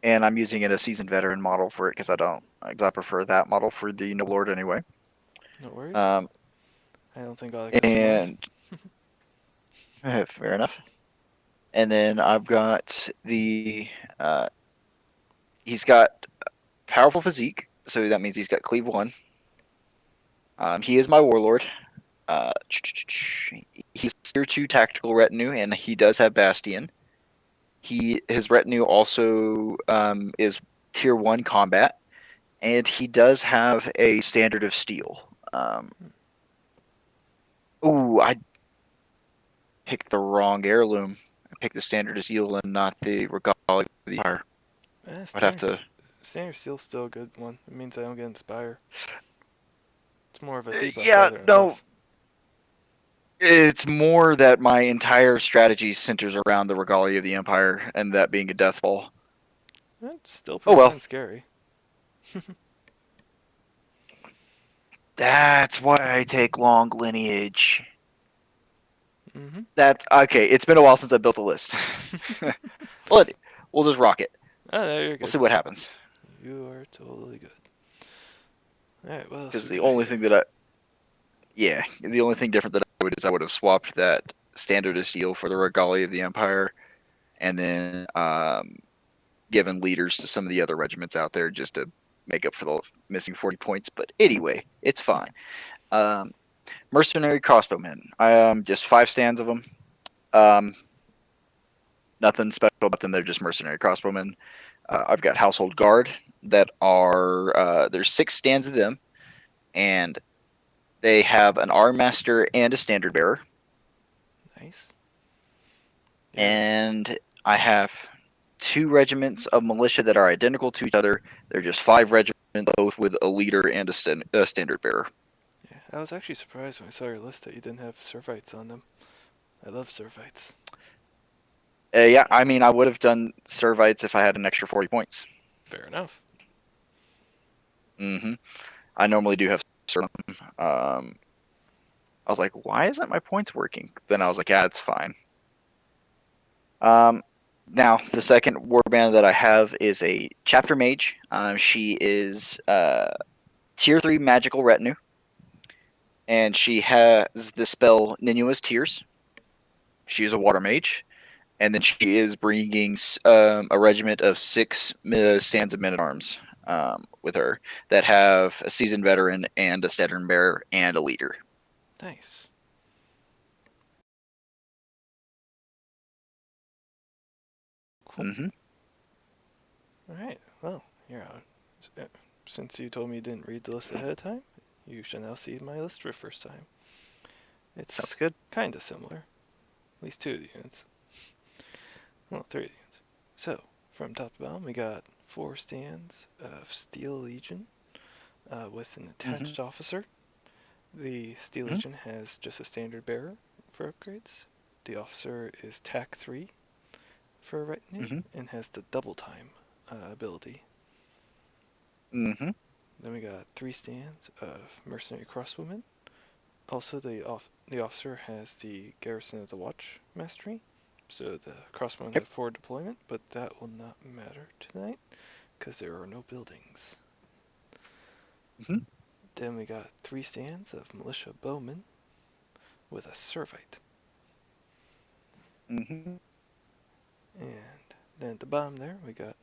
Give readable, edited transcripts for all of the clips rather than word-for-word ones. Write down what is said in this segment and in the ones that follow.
and I'm using a seasoned veteran model for it because I prefer that model for the Noble Lord anyway. No worries. Um, I don't think I'll guess your mind. and fair enough. And then I've got uh, he's got powerful physique, so that means he's got cleave 1. He is my warlord. Uh, he's tier 2 tactical retinue, and he does have Bastion. His retinue also is tier 1 combat, and he does have a standard of steel. I picked the wrong heirloom. I picked the standard of steel and not the regalia of the empire. I'd have Standard, to. standard steel's still a good one. It means I don't get Inspire. It's more of a debuff Yeah, rather than a no, buff. it's more that my entire strategy centers around the regalia of the empire, and that being a death ball. It's still Oh pretty well. darn scary. That's why I take long lineage. Mm-hmm. That's okay. It's been a while since I built a list. Well, we'll just rock it. Oh, no, you're We'll good. see what happens. You are totally good. Alright, what else Because we the got only here? thing that I, yeah, the only thing different that I would have swapped that standard of steel for the regalia of the empire, and then given leaders to some of the other regiments out there just to make up for the missing 40 points. But anyway, it's fine. Um, mercenary crossbowmen. Just 5 stands of them. Um, nothing special about them. They're just mercenary crossbowmen. I've got household guard that are there's 6 stands of them, and they have an arm master and a standard bearer. Nice. Yeah. And I have 2 regiments of militia that are identical to each other. They're just 5 regiments, both with a leader and a standard bearer. Yeah. I was actually surprised when I saw your list that you didn't have Servites on them. I love Servites. Yeah, I mean, I would have done Servites if I had an extra 40 points. Fair enough. Mm-hmm. I normally do have Servites. I was like, why isn't my points working? Then I was like, yeah, it's fine. Um, now, the second warband that I have is a chapter mage. She is tier 3 magical retinue, and she has the spell Ninua's Tears. She is a water mage, and then she is bringing a regiment of 6 stands of men at arms with her that have a seasoned veteran and a standard bearer and a leader. Nice. Cool. Mm-hmm. Alright, well, here, since you told me you didn't read the list ahead of time, you shall now see my list for the first time. Sounds It's good. kinda similar. At least 2 of the units. Well, 3 of the units. So, from top to bottom, we got 4 stands of Steel Legion with an Mm-hmm. attached officer. The Steel Mm-hmm. Legion has just a standard bearer for upgrades. The officer is TAC 3 for retinue Mm-hmm. and has the double time ability. Mm-hmm. Then we got 3 stands of Mercenary Crossbowmen. Also, the officer has the Garrison of the Watch mastery, so the crossbowmen Yep. have forward deployment, but that will not matter tonight because there are no buildings. Mm-hmm. Then we got 3 stands of Militia Bowmen with a Servite. Mm-hmm. And then at the bottom there, we got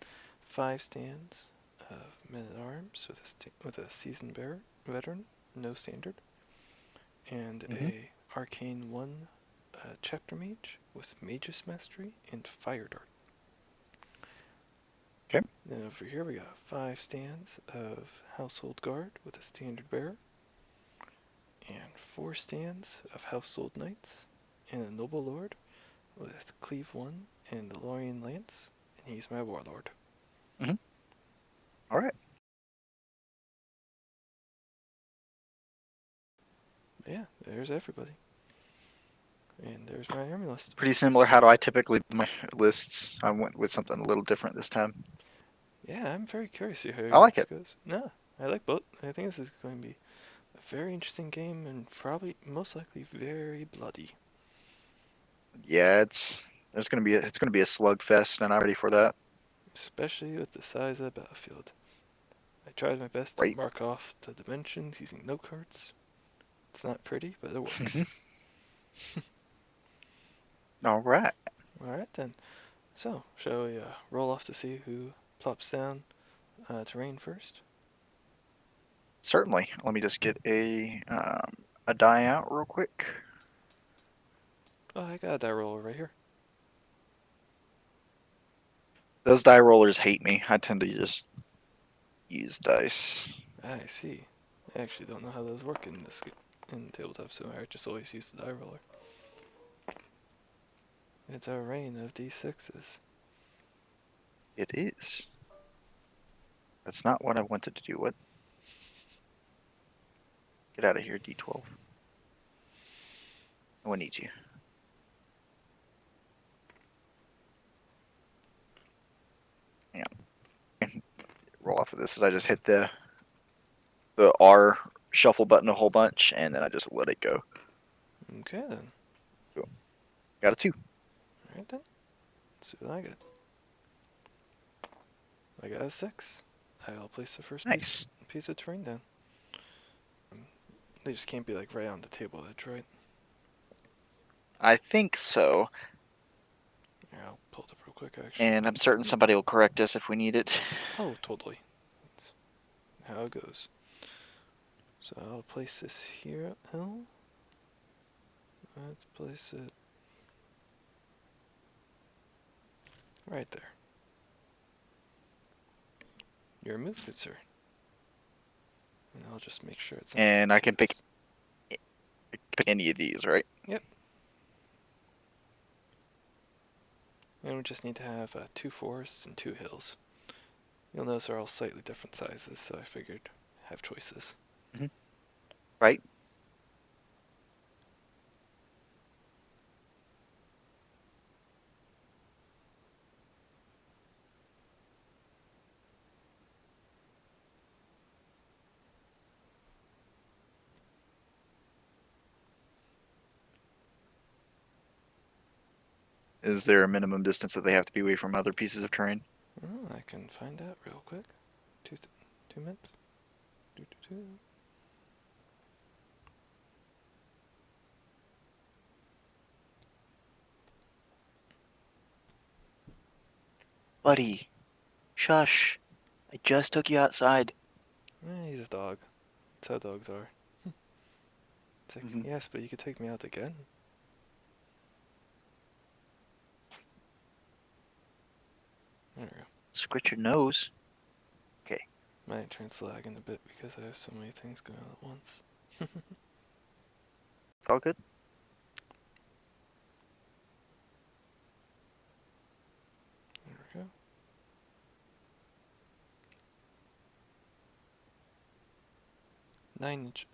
5 stands of Men at Arms with a Seasoned Bearer veteran, no standard, and Mm-hmm. a Arcane 1 Chapter Mage with Magus Mastery and Fire Dart. Okay. Then over here we got 5 stands of Household Guard with a Standard Bearer, and 4 stands of Household Knights and a Noble Lord with Cleave 1 and the Lorien Lance, and he's my Warlord. Mm-hmm. All right. Yeah, there's everybody. And there's my army list. Pretty similar. How do I typically do my lists? I went with something a little different this time. Yeah, I'm very curious to see how I your like list it. goes. No, I like both. I think this is going to be a very interesting game and probably, most likely, very bloody. Yeah, it's gonna be a slugfest, and I'm ready for that. especially with the size of the battlefield. I tried my best to Right. mark off the dimensions using note cards. It's not pretty, but it works. All right. Alright then. So, shall we roll off to see who plops down terrain first? Certainly. Let me just get a die out real quick. Oh, I got a die roller right here. Those die rollers hate me. I tend to just use dice. I see. I actually don't know how those work in tabletop, so I just always use the die roller. It's a rain of d6s. It is. That's not what I wanted to do. What? Get out of here, D12. No one needs you. Hang on. Roll off of this as I just hit the R shuffle button a whole bunch, and then I just let it go. Okay then. Cool. Got a 2. Alright then. Let's see what I get. I got a 6. I'll place the first Nice. piece of terrain down. They just can't be like right on the table, that's right. I think so. Yeah, I'll pull it up real quick actually. And I'm certain somebody will correct us if we need it. Oh, totally. That's how it goes. So I'll place this here at L. Let's place it right there. Your move, good sir. And I'll just make sure it's not And I can too pick any of these, right? Yep. And we just need to have 2 forests and 2 hills. You'll notice they're all slightly different sizes, so I figured have choices. Mm-hmm. Right? Is there a minimum distance that they have to be away from other pieces of terrain? Oh, I can find out real quick. 2 minutes. Do, do, do. Buddy, shush. I just took you outside. He's a dog. That's how dogs are. It's like, yes, but you could take me out again. There we go. Scratch your nose. Okay. My internet's lagging a bit because I have so many things going on at once. It's all good. There we go.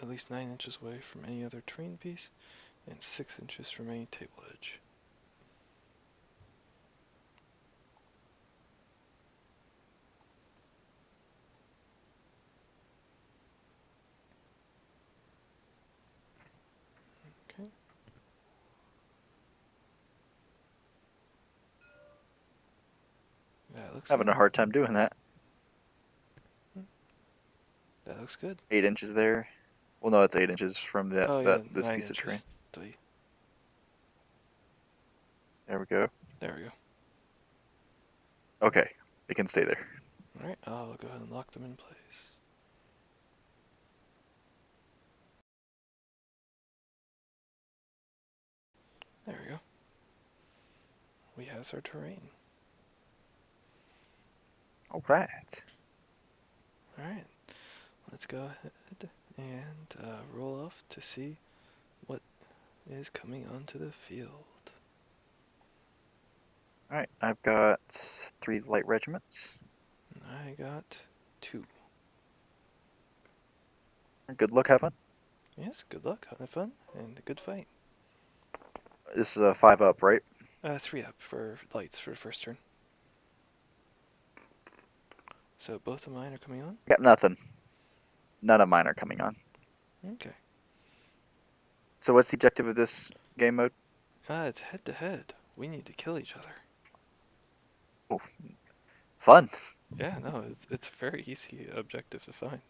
At least 9 inches away from any other terrain piece, and 6 inches from any table edge. Okay. That looks Having good. a hard time doing that. That looks good. 8 inches there. Well, no, it's 8 inches from this 9 piece of terrain. inches. 3. There we go. There we go. Okay, it can stay there. Alright, I'll go ahead and lock them in place. There we go. We have our terrain. All right. Alright, let's go ahead and roll off to see what is coming onto the field. All right, I've got 3 light regiments. And I got 2. Good luck, have fun. Yes, good luck, have fun, and a good fight. This is a 5 up, right? 3 up for lights for the first turn. So both of mine are coming on? Got nothing. None of mine are coming on. Okay. So what's the objective of this game mode? It's head to head. We need to kill each other. Oh, Fun. Yeah, no, it's a very easy objective to find.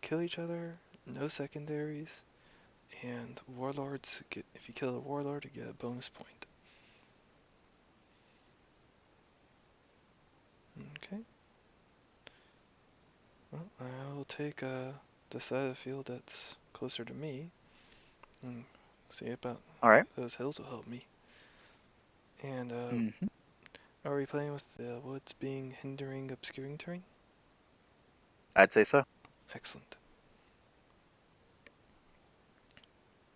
Kill each other, no secondaries, and warlords get, if you kill a warlord, you get a bonus point. Okay. Well, I'll take the side of the field that's closer to me, and see about All right. those hills will help me. And Mm-hmm. are we playing with the woods being hindering, obscuring terrain? I'd say so. Excellent.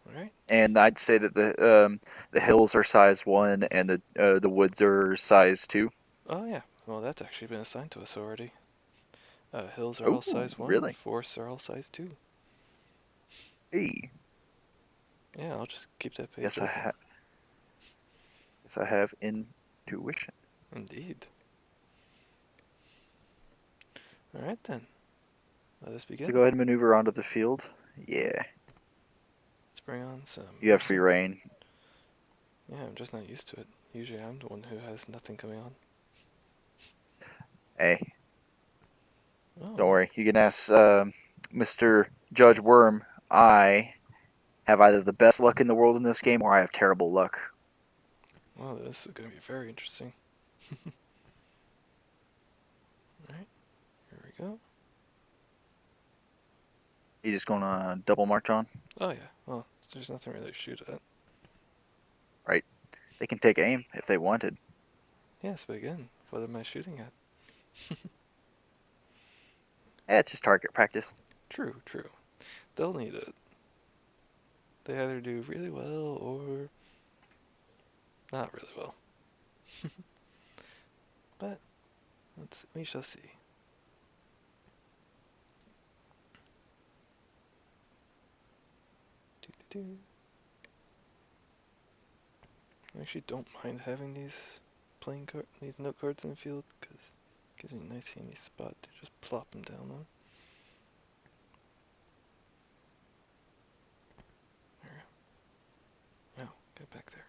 All right. And I'd say that the hills are size 1 and the woods are size 2. Oh yeah. Well, that's actually been assigned to us already. Hills are all Oh, size 1, really? forests are all size 2. Hey, Yeah, I'll just keep that page guess I open. ha- guess I have intuition. Indeed. Alright then, let us So begin. go ahead and maneuver onto the field. Yeah, Let's bring on some you have free mercy. reign. Yeah, I'm just not used to it. Usually I'm the one who has nothing coming on. Hey, don't Oh, worry. You can ask Mr. Judge Worm. I have either the best luck in the world in this game or I have terrible luck. well, this is going to be very interesting. Alright, here we go. You just gonna double march on, Oh yeah, well, there's nothing really to shoot at. right? They can take aim if they wanted. Yes, but again, what am I shooting at? Yeah, it's just target practice. True, true. They'll need it. They either do really well or not really well. But we shall see. Doo-doo-doo. I actually don't mind having these these note cards in the field because it gives me a nice handy spot to just plop them down on. There. No, get back there.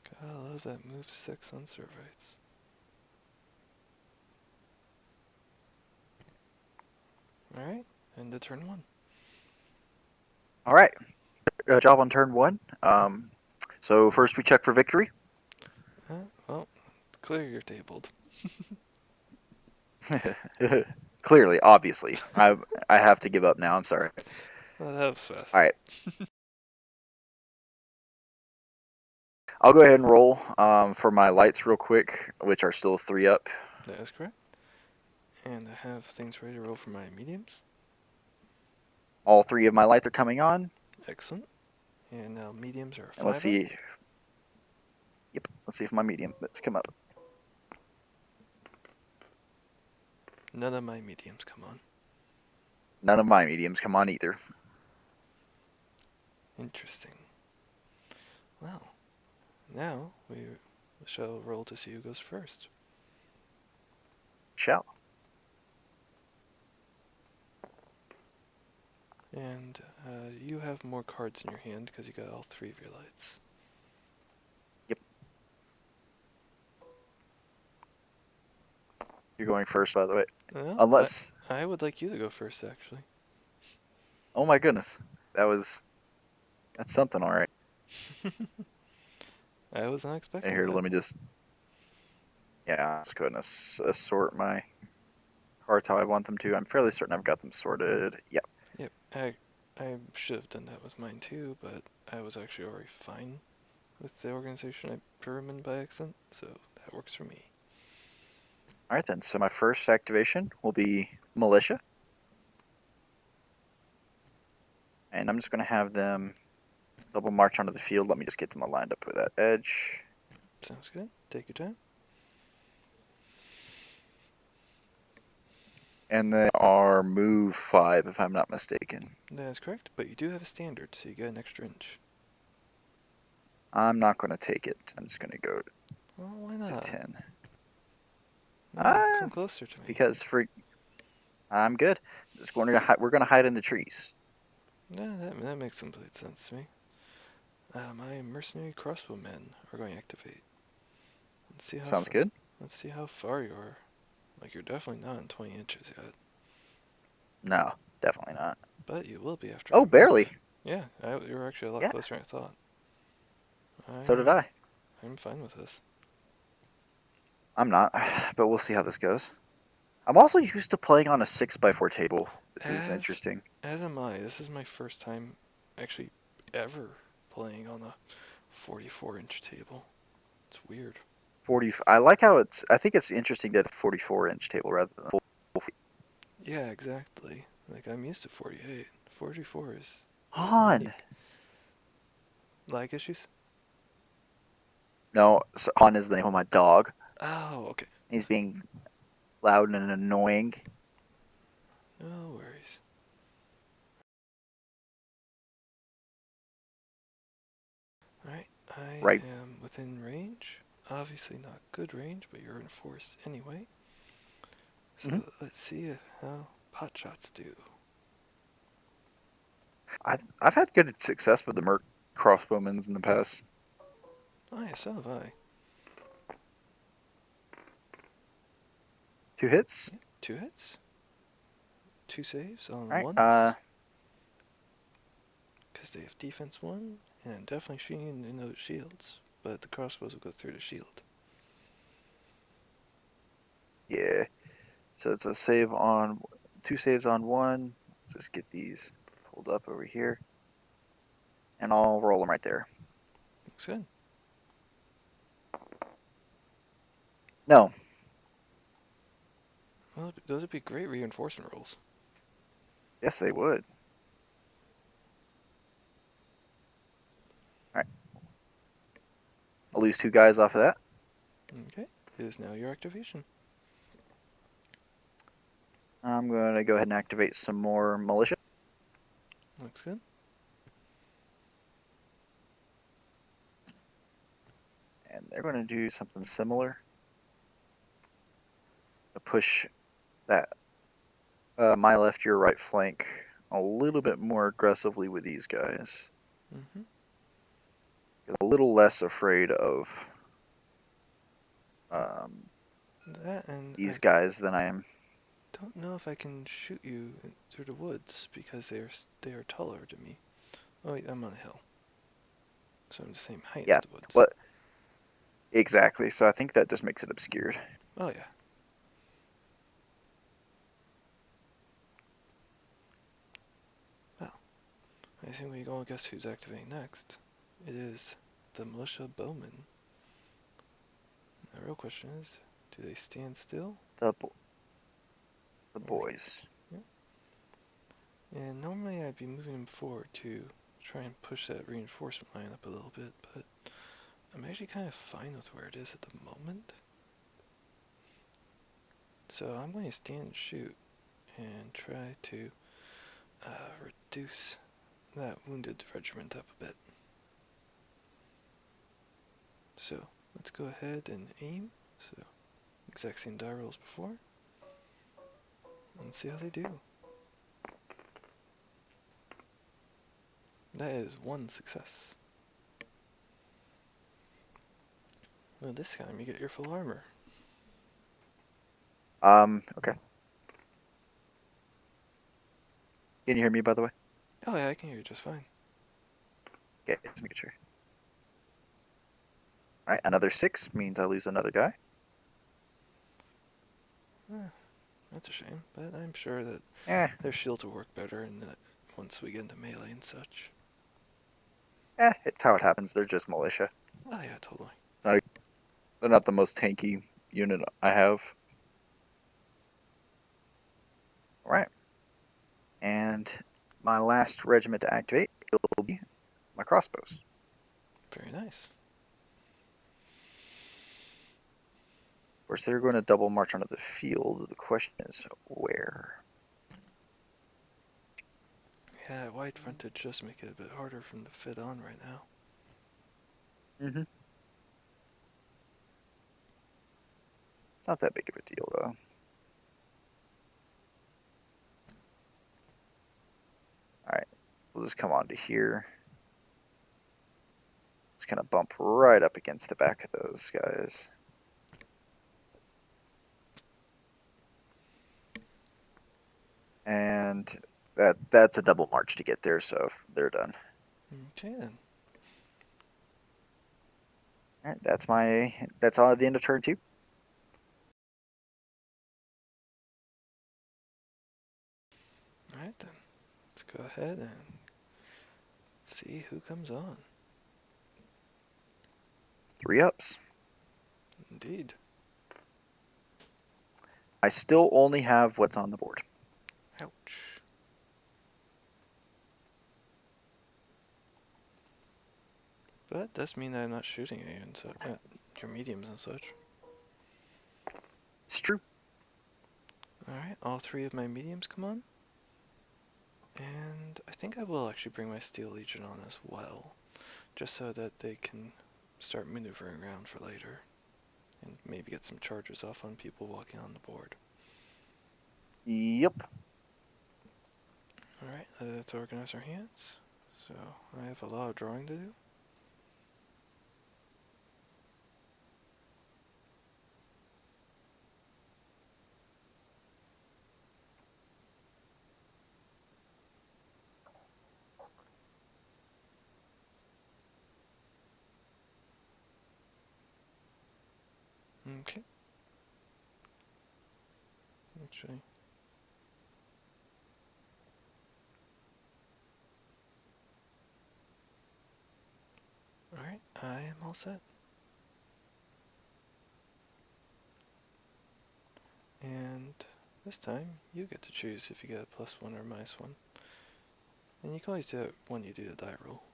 God, I love that move 6 on Servites. Alright, and to turn 1. All right, job on turn 1. So first we check for victory. Well, clear you're tabled. Clearly, obviously, I have to give up now. I'm sorry. Oh, that was fast. All right, I'll go ahead and roll for my lights real quick, which are still 3 up. That is correct. And I have things ready to roll for my mediums. All 3 of my lights are coming on, Excellent. And now mediums are and let's 5 up. see. Yep, let's see if my medium bits come up. None of my mediums come on. None of my mediums come on either. Interesting. Well, now we shall roll to see who goes first. Shall. And you have more cards in your hand because you got all 3 of your lights. Yep. You're going first, by the way. Well, Unless, I would like you to go first, actually. oh my goodness, that's something. All right. I was not And expecting here, that. let me just, yeah, let's go ahead and assort my cards how I want them to. I'm fairly certain I've got them sorted. Yep. Yep, I should have done that with mine too, but I was actually already fine with the organization I drew them in by accident, so that works for me. All right then. So my first activation will be militia, and I'm just going to have them double march onto the field. Let me just get them aligned up with that edge. Sounds good. Take your time. And they are move 5, if I'm not mistaken. That is correct, but you do have a standard, so you get an extra inch. I'm not going to take it. I'm just going to go Well, why to not? 10. No, come closer to me. Because for I'm good. We're gonna hide in the trees. Yeah, that makes complete sense to me. My mercenary crossbowmen are going to activate. Let's see how Sounds far. good. Let's see how far you are. Like you're definitely not in 20 inches yet, No, definitely not. but you will be after I Oh, move. barely. Yeah, you were actually a lot Yeah, closer than I thought. so did I I. I'm fine with this. I'm not, but we'll see how this goes. I'm also used to playing on a 6x4 table. This is As interesting. as am I. This is my first time actually ever playing on a 44-inch table. It's weird. 40. I like how it's. I think it's interesting that 44-inch table rather than full feet. Yeah, exactly. Like I'm used to 48. 44 is Han. unique. Lag issues? No, so Han is the name of my dog. Oh, okay. He's being loud and annoying. No worries. Alright, I Right. am within range. Obviously not good range, but you're in force anyway. So hmm let's see how pot shots do. I've had good success with the Merc crossbowmens in the past. Oh yeah, so have I. 2 hits. Yeah, 2 hits, 2 saves All on right. ones. Because they have defense 1, and definitely shooting in those shields. But the crossbows will go through the shield. Yeah. So it's a save on 2 saves on one. Let's just get these pulled up over here, and I'll roll them right there. Looks good. No. Well, those would be great reinforcement rolls. Yes, they would. All right. I'll lose 2 guys off of that. Okay, it is now your activation. I'm going to go ahead and activate some more militia, Looks good. and they're going to do something similar to push that my left, your right flank a little bit more aggressively with these guys. Mm-hmm. A little less afraid of um, That, and these I guys than I am. don't know if I can shoot you through the woods because they are taller than me. Oh wait, I'm on a hill, so I'm the same height as Yeah, the woods. but exactly. So I think that just makes it obscured. Oh yeah. Well, I think we go and guess who's activating next. It is the militia bowmen. The real question is, do they stand still? The the Or boys. yeah. And normally I'd be moving them forward to try and push that reinforcement line up a little bit, but I'm actually kind of fine with where it is at the moment. So I'm going to stand and shoot and try to reduce that wounded regiment up a bit. So let's go ahead and aim. So exact same die rolls before. And see how they do. That is one success. Well, this time you get your full armor. Okay. Can you hear me, by the way? Oh yeah, I can hear you just fine. Okay, just making sure. All right, another 6 means I lose another guy. Eh, that's a shame, but I'm sure that Eh, their shields will work better in the, once we get into melee and such. it's how it happens. They're just militia. Oh yeah, totally. Not, they're not the most tanky unit I have. All right. And my last regiment to activate will be my crossbows. Very nice. Of course, they're going to double march onto the field. The question is where? Yeah, wide frontage does make it a bit harder for them to fit on right now. Mm-hmm. It's not that big of a deal, though. we'll just come on to here. It's gonna bump right up against the back of those guys. And that's a double march to get there, so they're done. Okay then. All right, that's all at the end of turn 2. Alright then. Let's go ahead and see who comes on. 3 ups. Indeed. I still only have what's on the board. Ouch. But it does mean that I'm not shooting at your mediums and such. It's true. Alright, all 3 of my mediums come on. And I think I will actually bring my Steel Legion on as well, just so that they can start maneuvering around for later, and maybe get some charges off on people walking on the board. Yep. Alright, let's organize our hands. So, I have a lot of drawing to do. Okay. Actually. Alright, I am all set. And this time, you get to choose if you get a +1 or -1. And you can always do it when you do the die roll.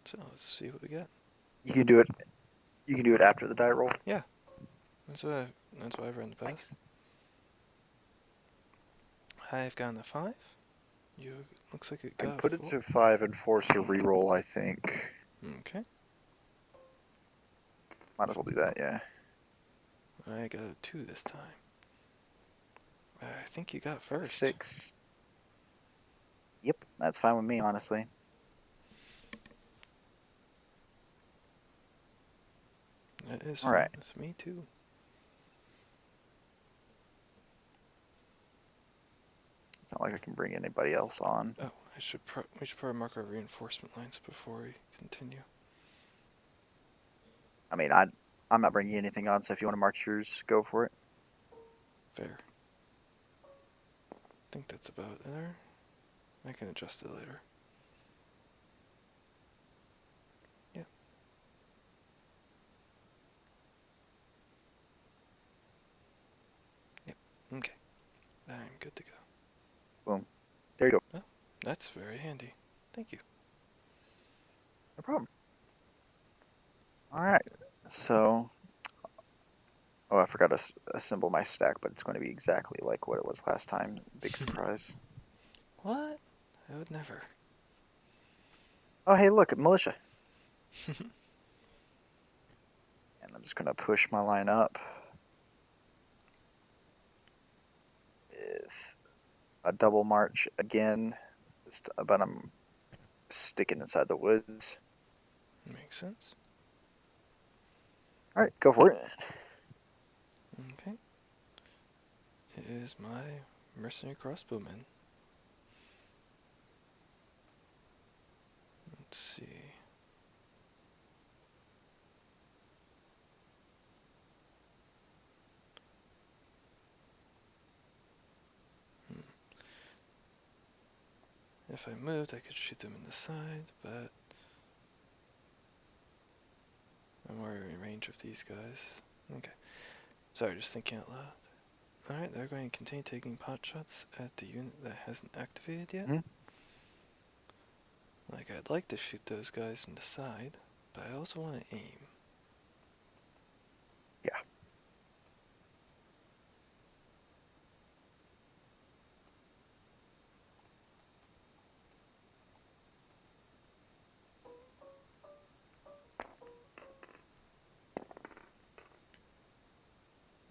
So let's see what we get. You can do it. You can do it after the die roll. Yeah, that's what I've run in the past. Nice. I've gotten a 5. You looks like it I can got put a it 4. to 5 and force a reroll, I think. Okay. Might as well do that, yeah. I got a 2 this time. I think you got first. 6. Yep, that's fine with me, honestly. That is All fine. right. It's me too. It's not like I can bring anybody else on. Oh, we should probably mark our reinforcement lines before we continue. I mean, I'm not bringing anything on, so if you want to mark yours, go for it. Fair. I think that's about there. I can adjust it later. Yeah. Yep. Okay. I'm good to go. Boom. There you go. Oh, that's very handy. Thank you. No problem. All right. So, oh, I forgot to assemble my stack, but it's going to be exactly like what it was last time. Big surprise. What? I would never. Oh, hey, look, militia. And I'm just going to push my line up with a double march again, but I'm sticking inside the woods. Makes sense. All right, go for it. Okay. It is my mercenary crossbowman. Let's see. If I moved, I could shoot them in the side, but I'm already in range of these guys. Okay. Sorry, just thinking out loud. Alright, they're going to continue taking pot shots at the unit that hasn't activated yet. Mhm. Like, I'd like to shoot those guys in the side, but I also want to aim. Yeah.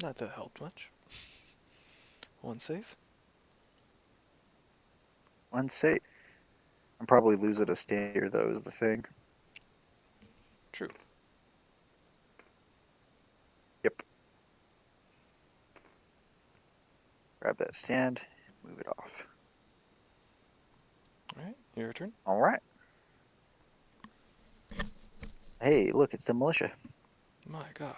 Not that it helped much. One save. One save. I'm probably losing a standard though is the thing. True. Yep. Grab that stand, move it off. Alright, your turn. All right. Hey, look, it's the militia. My god.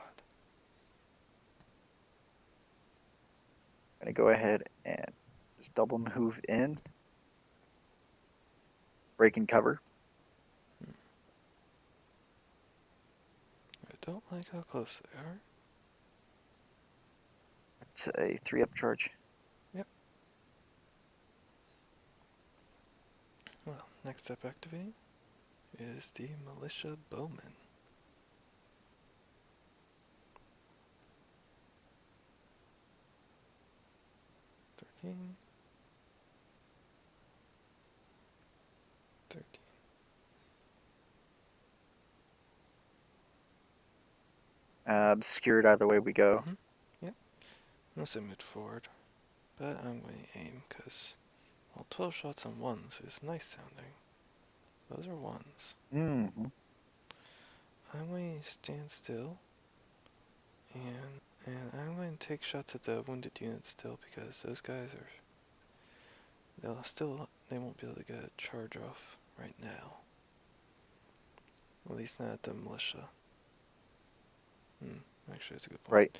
I'm gonna go ahead and just double move in, break and cover. I don't like how close they are. It's a 3-up charge. Yep. Well, next up activating is the Militia Bowman. Thirteen. 13. Obscured either way we go. Yep. Unless I move forward. But I'm going to aim because, well, 12 shots on ones is nice sounding. Those are ones. Mm-hmm. I'm going to stand still. And I'm going to take shots at the wounded units still because those guys are... They won't be able to get a charge off right now. At least not at the militia. Actually, that's a good point. Right.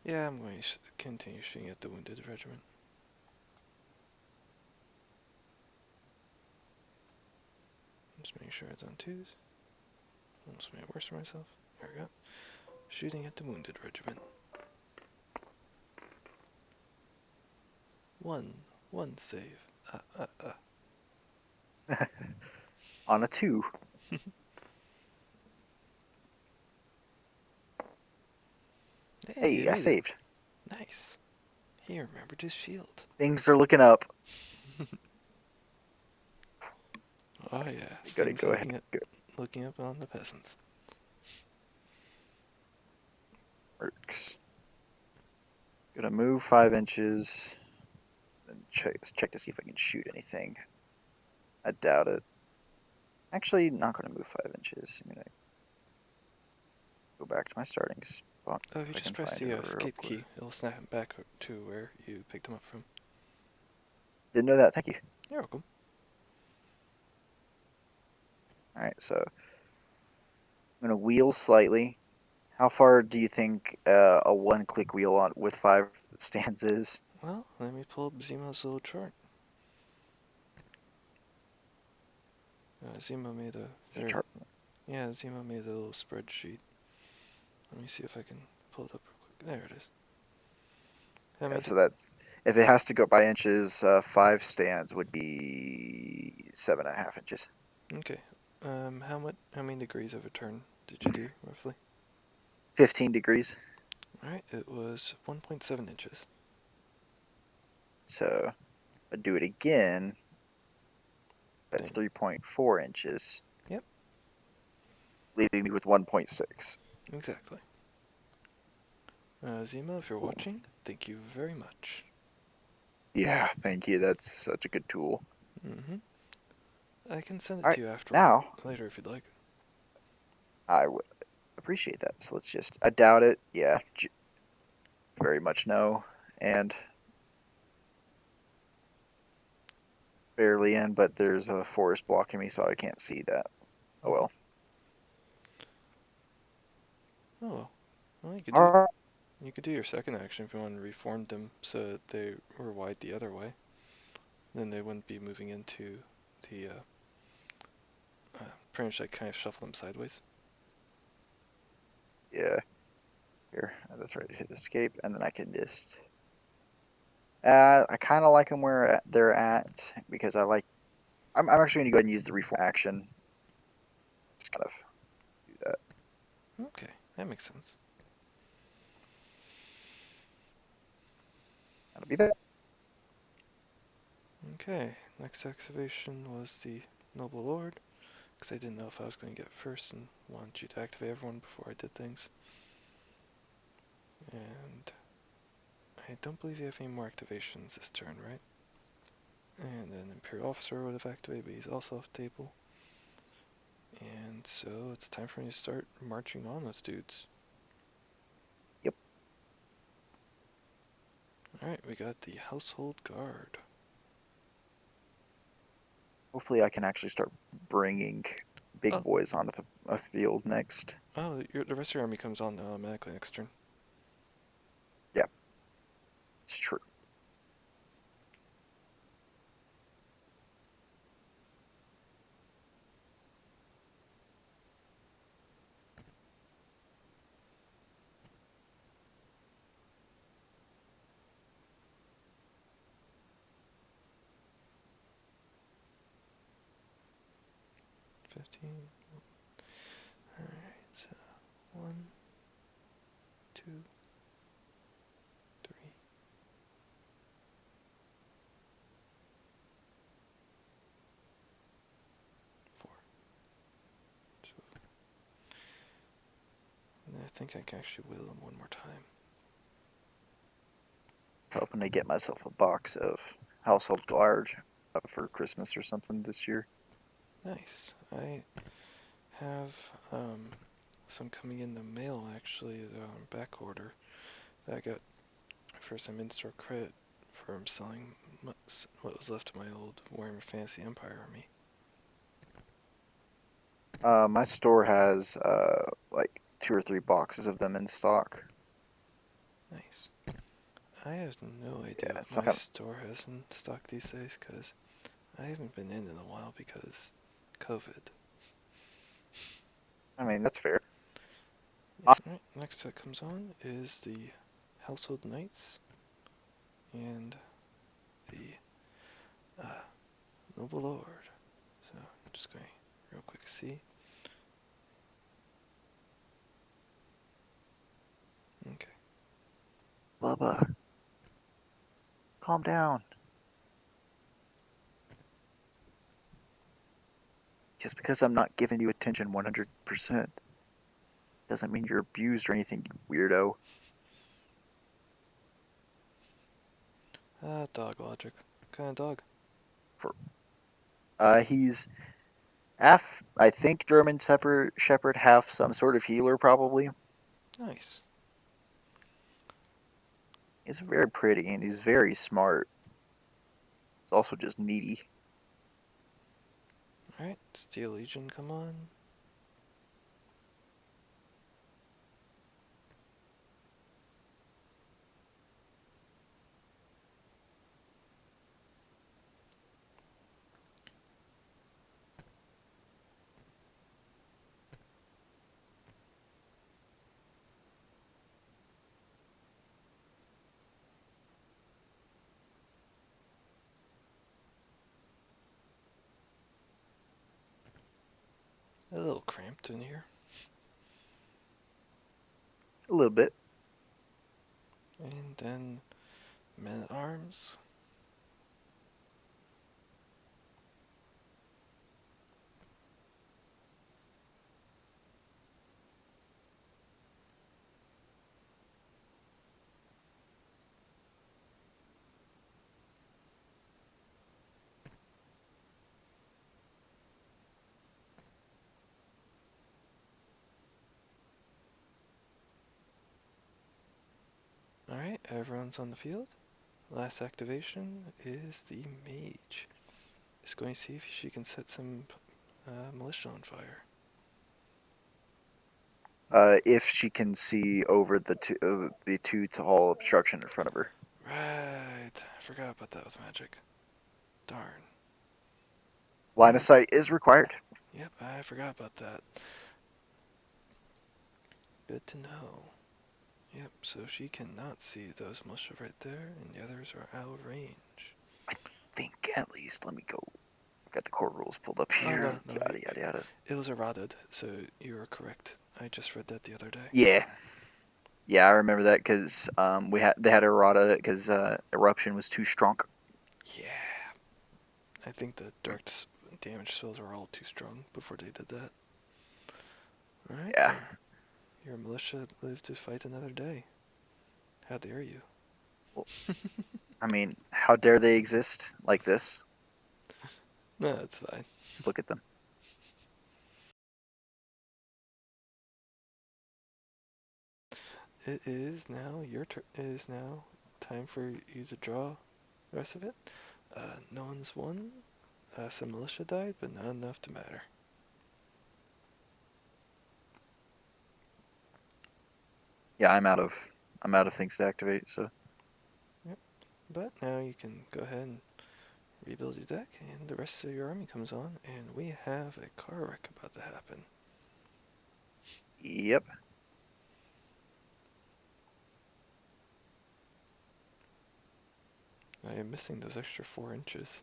Yeah, I'm going to continue shooting at the wounded regiment. Just making sure it's on twos. Almost made it worse for myself. There we go. Shooting at the wounded regiment. One save. On a 2. Hey, you Hey, I made it. saved. Nice. He remembered his shield. Things are looking up. Oh yeah, You gotta things go ahead. looking up on the peasants. Works. Gonna move 5 inches. Then check to see if I can shoot anything. I doubt it. Actually, not gonna move 5 inches. I'm gonna go back to my starting spot. Oh, if you I can just press find the it real escape quick. key, it'll snap him back to where you picked him up from. Didn't know that. Thank you. You're welcome. All right, so I'm gonna wheel slightly. How far do you think a one-click wheel on with 5 stands is? Well, let me pull up Zemo's little chart. Zemo made a... Is there a chart? Yeah, Zemo made a little spreadsheet. Let me see if I can pull it up real quick. There it is. Yeah, so that's if it has to go by inches. 5 stands would be 7.5 inches. Okay. How many degrees of a turn did you do, roughly? 15 degrees. Alright, it was 1.7 inches. So I do it again. That's Dang. 3.4 inches. Yep. Leaving me with 1.6. Exactly. Zemo, if you're watching, thank you very much. Yeah, thank you. That's such a good tool. I can send it All to right, you after now later if you'd like. I would appreciate that. So let's just. I doubt it. Yeah, very much no, and barely in. But there's a forest blocking me, so I can't see that. Oh well. Oh well, All right. you could do your second action if you want to reform them so that they were wide the other way. Then they wouldn't be moving into the pretty much like kind of shuffle them sideways. Yeah. Here, that's right. Hit escape, and then I can just. I kind of like them where they're at because I like. I'm actually going to go ahead and use the reform action. Just kind of do that. Okay, that makes sense. That'll be that. Okay, next activation was the Noble Lord, because I didn't know if I was going to get first and wanted you to activate everyone before I did things. And I I don't believe you have any more activations this turn, right? And then Imperial Officer would have activated, but he's also off the table. And so it's time for me to start marching on those dudes. Yep. Alright, we got the Household Guard. Hopefully I can actually start bringing big Oh. boys onto the field next. Oh, the rest of your army comes on automatically next turn. Yeah, it's true. Alright, so 1, 2, 3, 4. So, and I think I can actually wheel them one more time. Hoping to get myself a box of household guard for Christmas or something this year. Nice. I have some coming in the mail actually, back order that I got for some in-store credit from selling what was left of my old Warhammer Fantasy Empire army. My store has like 2 or 3 boxes of them in stock. Nice. I have no idea Yeah, what so my store has in stock these days because I haven't been in a while because COVID. I mean, that's fair. Yeah. Alright, next that comes on is the Household Knights and the Noble Lord. So I'm just going real quick to see. Okay. Bubba, calm down. Just because I'm not giving you attention 100% doesn't mean you're abused or anything, you weirdo. Dog logic. What kind of dog? He's half, I think, German Shepherd, half some sort of healer, probably. Nice. He's very pretty and he's very smart. He's also just needy. Alright, Steel Legion, come on. A little cramped in here. A little bit. And then Men at Arms. Alright, everyone's on the field. Last activation is the Mage. Just going to see if she can set some militia on fire. If she can see over the two tall obstruction in front of her. Right, I forgot about that with magic. Darn. Line of sight is required. Yep, I forgot about that. Good to know. Yep, so she cannot see those militia right there, and the others are out of range. Think at least. Let me go. I've got the core rules pulled up Oh, here. no, Yada yada yada. it was errated, so you were correct. I just read that the other day. Yeah, yeah, I remember that because they had errata because eruption was too strong. Yeah. I think the direct damage spells were all too strong before they did that. Alright, Yeah. your militia lived to fight another day. How dare you? I mean, how dare they exist like this? No, that's fine. Just look at them. It is now your turn. It is now time for you to draw the rest of it. No one's won. Some militia died, but not enough to matter. Yeah, I'm out of things to activate. So Yep. But now you can go ahead and rebuild your deck, and the rest of your army comes on, and we have a car wreck about to happen. yep, I am missing those extra 4 inches.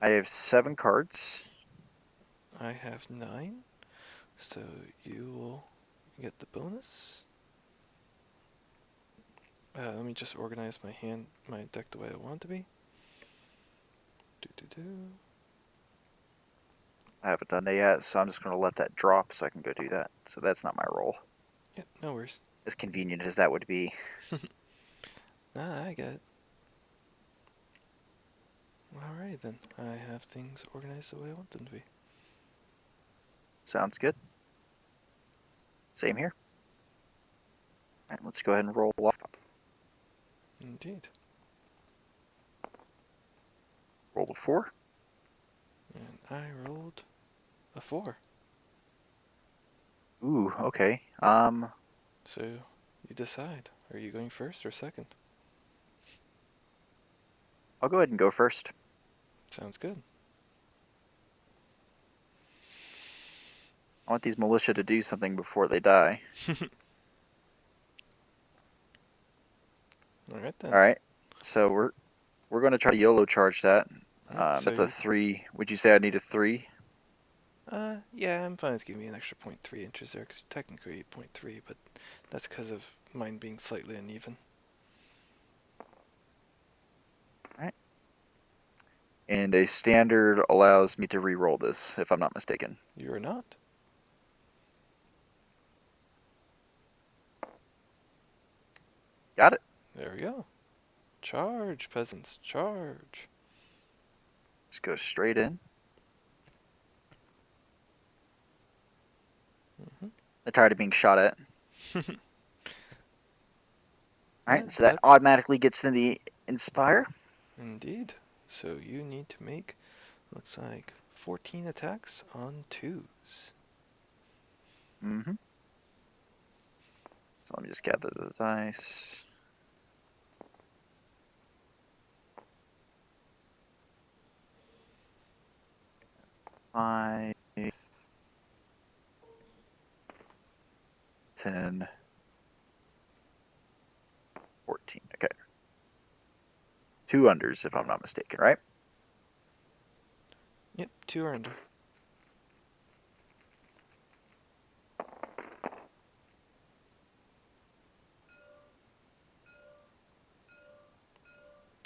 I have 7 cards. I have 9, so you will get the bonus. Let me just organize my deck the way I want it to be. Do. I haven't done that yet, so I'm just going to let that drop so I can go do that. So that's not my role. Yep, no worries. As convenient as that would be. I get it. Alright then, I have things organized the way I want them to be. Sounds good. Same here. All right, let's go ahead and roll off. Indeed. Roll a 4. And I rolled a 4. Ooh, okay. So you decide. Are you going first or second? I'll go ahead and go first. Sounds good. I want these militia to do something before they die. Alright then. All right. So we're going to try to YOLO charge that. Yep, That's a 3. Would you say I need a 3? yeah, I'm fine with giving me an extra 0.3 inches there, 'cause technically 0.3, but that's because of mine being slightly uneven. All right. And a standard allows me to re-roll this, if I'm not mistaken. You are not. Got it. There we go. Charge, peasants, charge. Just go straight in. Mm-hmm. I'm tired of being shot at. All right, Yeah, so that automatically gets in the Inspire. Indeed. So you need to make, looks like, 14 attacks on 2s. Mm-hmm. So let me just gather the dice. Five, 10, 14. Okay. 2 unders, if I'm not mistaken, right? Yep, 2 are under.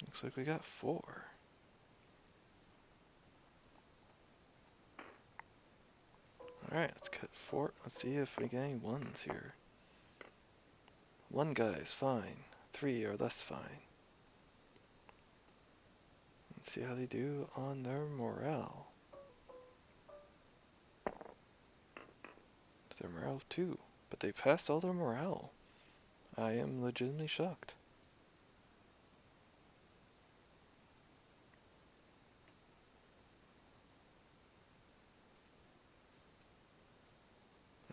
Looks like we got 4. Alright, let's cut 4. Let's see if we get any 1s here. 1 guy is fine. 3 are less fine. Let's see how they do on their morale. Their morale 2. But they passed all their morale. I am legitimately shocked.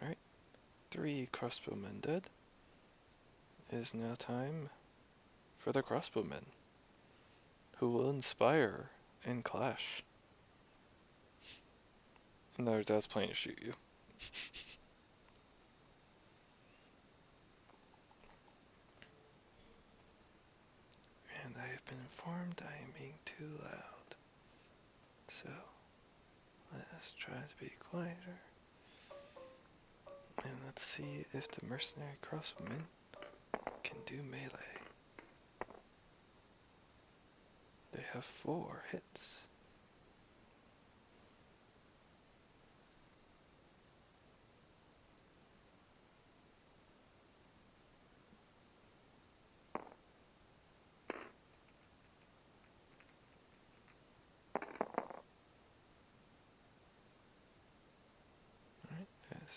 Alright. 3 crossbowmen dead. It is now time for the crossbowmen, who will inspire and clash. In other words, I was planning to shoot you. And I have been informed I am being too loud. So, let us try to be quieter. And let's see if the mercenary crossbowmen can do melee. They have 4 hits.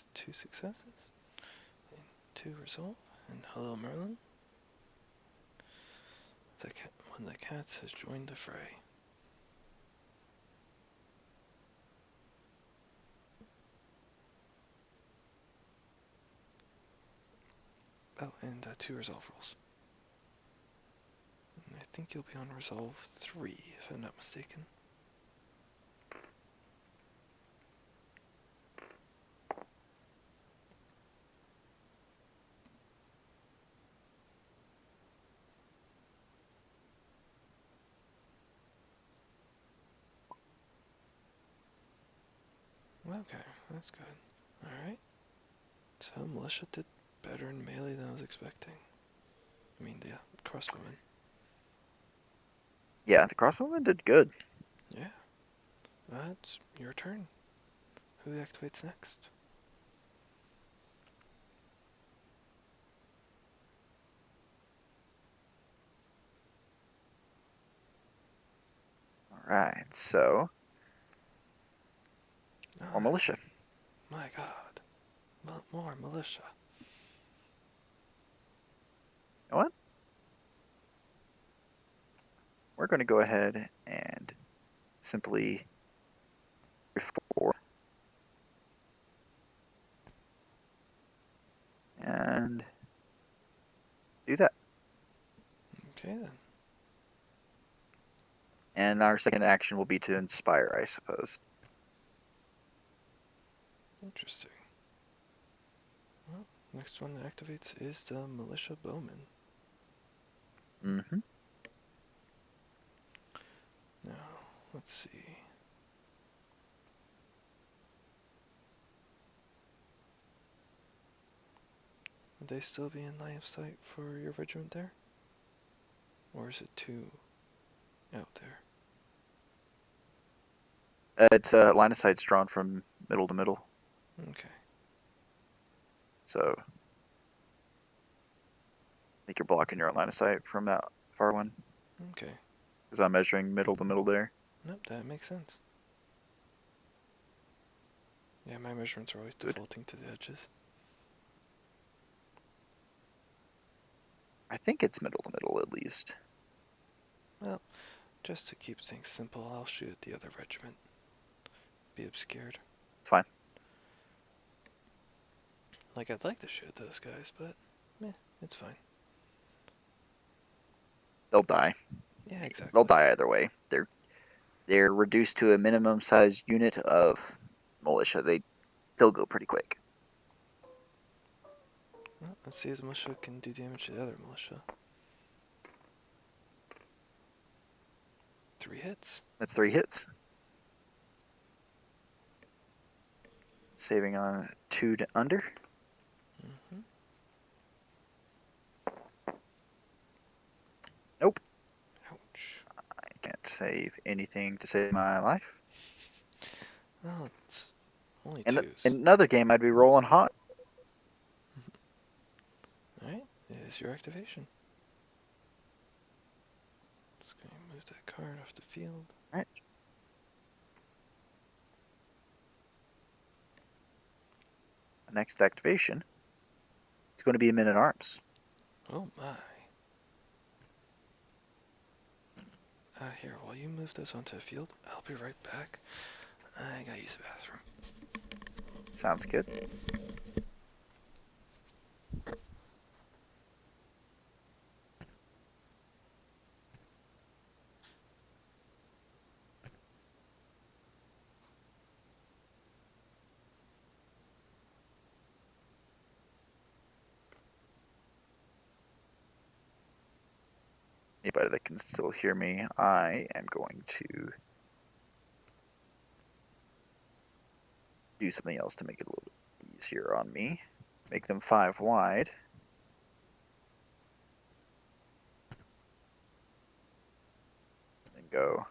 with 2 successes and 2 resolve. And hello, Merlin. One of the cats has joined the fray. Oh, and 2 resolve rolls. And I think you'll be on resolve 3, if I'm not mistaken. Okay, that's good. Alright. So Militia did better in melee than I was expecting. I mean, the crossbowman. Yeah, the crossbowman did good. Yeah. That's your turn. Who activates next? Alright, so more militia. My god. More militia. You know what? We're going to go ahead and simply before and do that. Okay then. And our second action will be to inspire, I suppose. Interesting. Well, next one that activates is the militia bowman. Mm-hmm. Now, let's see. Would they still be in line of sight for your regiment there? Or is it too out there? It's line of sight's drawn from middle to middle. Okay. So I think you're blocking your own line of sight from that far one. Okay. Because I'm measuring middle to middle there. Nope, that makes sense. Yeah, my measurements are always Good. defaulting to the edges. I think it's middle to middle at least. Well, just to keep things simple, I'll shoot at the other regiment. Be obscured. It's fine. Like, I'd like to shoot at those guys, but it's fine. They'll die. Yeah, exactly. They'll die either way. They're reduced to a minimum size unit of militia. They'll go pretty quick. Well, let's see if the militia can do damage to the other militia. 3 hits. That's 3 hits. Saving on 2 to under. Mm-hmm. Nope. Ouch. I can't save anything to save my life. Oh, it's only In 2s. another game, I'd be rolling hot. Alright, it is your activation. Just going to move that card off the field. Alright. Next activation is going to be a men-at-arms. Oh my. Here, while you move those onto the field, I'll be right back. I gotta use the bathroom. Sounds good. Anybody that can still hear me, I am going to do something else to make it a little bit easier on me. Make them 5 wide. And go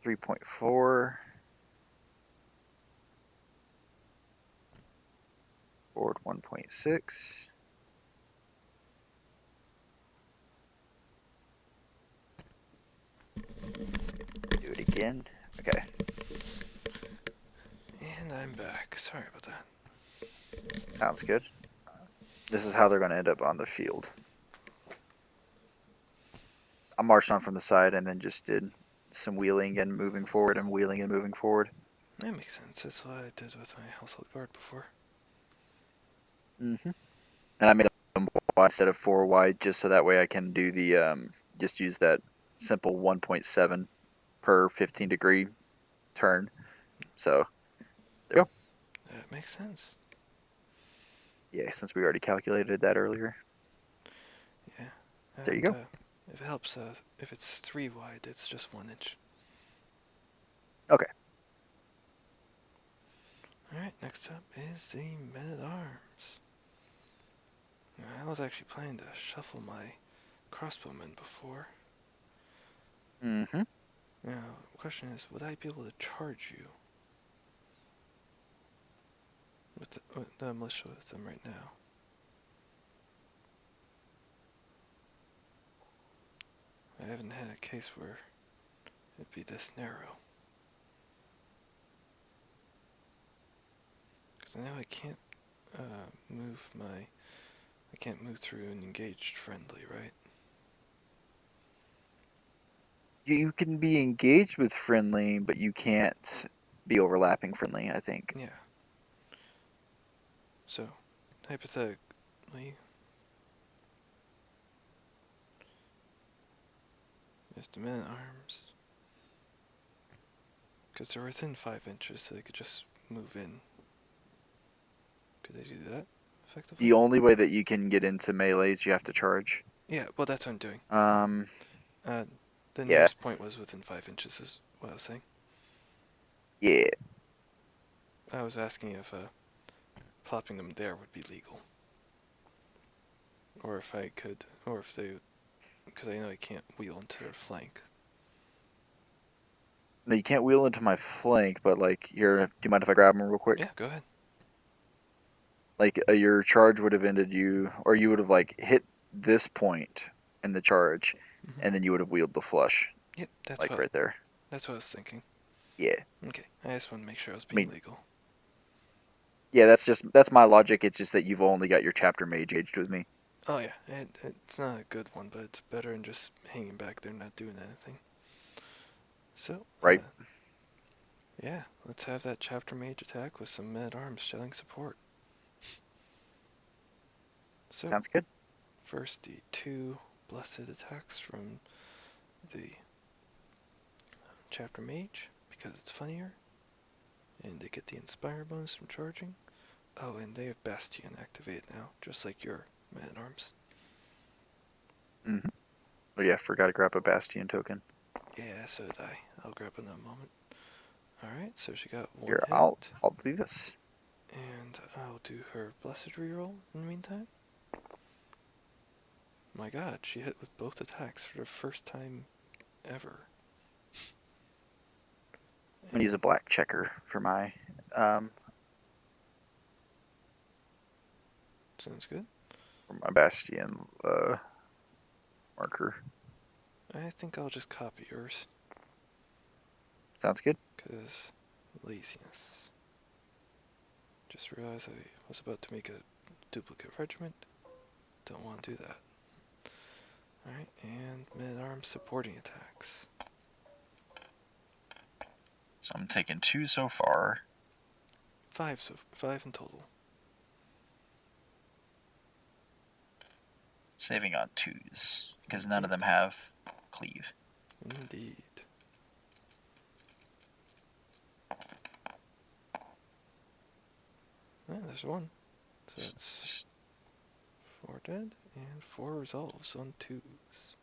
3.4. Forward 1.6. Do it again. Okay. And I'm back. Sorry about that. Sounds good. This is how they're going to end up on the field. I marched on from the side and then just did some wheeling and moving forward and wheeling and moving forward. That makes sense. That's what I did with my household guard before. Mm-hmm. And I made them wide instead of 4 wide just so that way I can do the just use that simple 1.7 per 15 degree turn. So there you go. That makes sense. Yeah, since we already calculated that earlier. Yeah. There you And go. if it helps, if it's 3 wide, it's just 1 inch. Okay. Alright, next up is the men-at-arms. I was actually planning to shuffle my crossbowmen before. Mm-hmm. Now, the question is, would I be able to charge you with the militia with them right now? I haven't had a case where it'd be this narrow. Because I know I can't I can't move through an engaged friendly, right? You can be engaged with friendly, but you can't be overlapping friendly, I think. Yeah. So, hypothetically, if the men-at-arms, because they're within 5 inches, so they could just move in. Could they do that effectively? The only way that you can get into melee is you have to charge. Yeah, well, that's what I'm doing. Um, The yeah, nearest point was within 5 inches, is what I was saying. yeah. I was asking if plopping them there would be legal. Or if I could, or if they, because I know I can't wheel into their flank. No, you can't wheel into my flank, but like, do you mind if I grab him real quick? Yeah, go ahead. Like, your charge would have ended you, or you would have like hit this point in the charge, and then you would have wheeled the flush, Yep, like right there. that's what I was thinking. Yeah. Okay, I just want to make sure I was I being mean, legal. yeah, that's my logic. It's just that you've only got your chapter mage aged with me. Oh yeah, it's not a good one, but it's better than just hanging back there not doing anything. So, Right. yeah, let's have that chapter mage attack with some men-at-arms showing support. So, Sounds good. first the 2 blessed attacks from the chapter mage, because it's funnier. And they get the Inspire bonus from charging. Oh, and they have Bastion activated now, just like your man-at-arms. Mm-hmm. Oh yeah, forgot to grab a Bastion token. Yeah, so did I. I'll grab it in a moment. Alright, so she got 1 Here, hit. I'll do this. And I'll do her Blessed reroll in the meantime. My god, she hit with both attacks for the first time ever. I'm gonna use a black checker for my Sounds good. Bastion marker. I think I'll just copy yours, Sounds good. because laziness. Just realized I was about to make a duplicate regiment. Don't want to do that. Alright, and men-at-arms supporting attacks. So I'm taking 2 so far. 5 in total. Saving on 2s because none of them have cleave. Indeed. Ah, there's 1. So that's 4 dead and 4 resolves on 2s.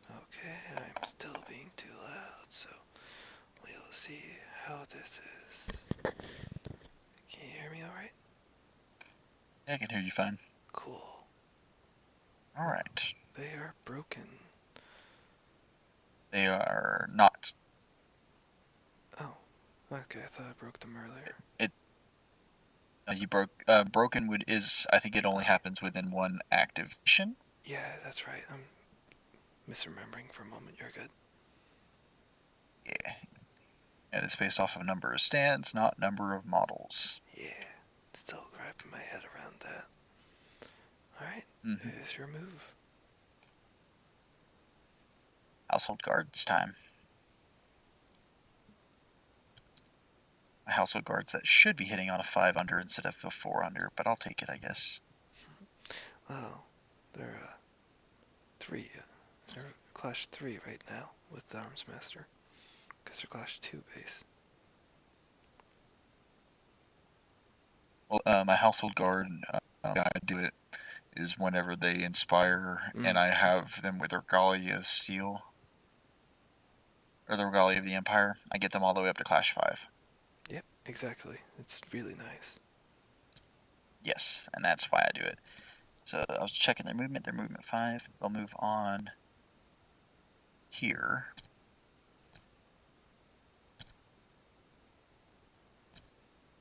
Okay, I'm still being too loud, so we'll see how this is. Can you hear me alright? Yeah, I can hear you fine. Cool. Alright. They are broken. They are not. Oh, okay, I thought I broke them earlier. You broke. Broken would is. I think it only happens within 1 activation. Yeah, that's right. I'm misremembering for a moment. You're good. Yeah. And it's based off of number of stands, not number of models. Yeah, still wrapping my head around that. Alright, Mm-hmm. is your move. Household guards time. My household guards that should be hitting on a 5 under instead of a 4 under, but I'll take it, I guess. Oh, they're 3. They're Clash 3 right now with the Arms Master. Because they're Clash 2 base. Well, my household guard, I do it is whenever they inspire and I have them with Regalia of Steel, or the Regalia of the Empire, I get them all the way up to Clash 5. Yep, exactly. It's really nice. Yes, and that's why I do it. So I was checking their movement 5. They'll move on here.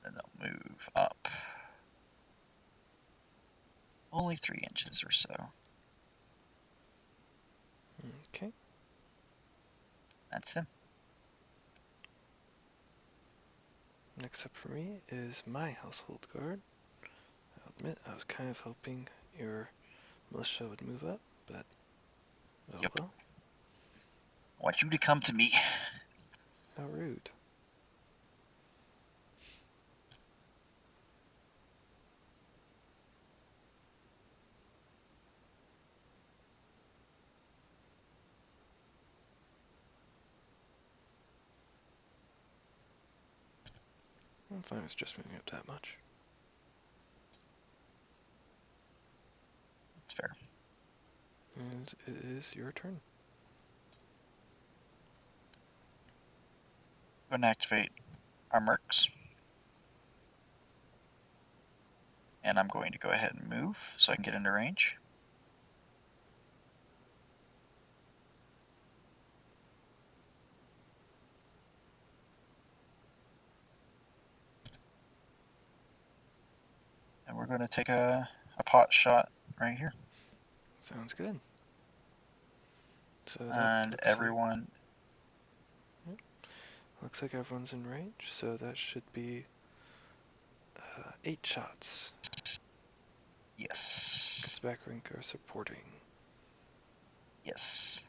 Then they'll move up. Only 3 inches or so. Okay. That's them. Next up for me is my household guard. I'll admit I was kind of hoping your militia would move up, but oh Yep. well. I want you to come to me. How rude. I'm fine with just moving up that much. That's fair. And it is your turn. Go and activate our mercs. And I'm going to go ahead and move so I can get into range. And we're going to take a pot shot right here. Sounds good. So that And everyone... looks like everyone's in range, so that should be 8 shots. Yes. Because back rank are supporting. Yes.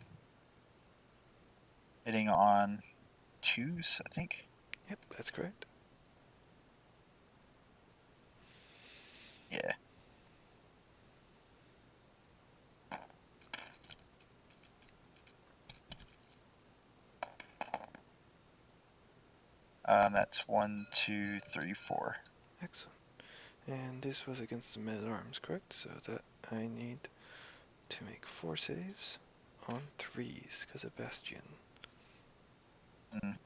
Hitting on 2s, I think. Yep, that's correct. Yeah. That's 1, 2, 3, 4. Excellent. And this was against the men-at-arms, correct? So that I need to make 4 saves on 3s because of Bastion. Mm.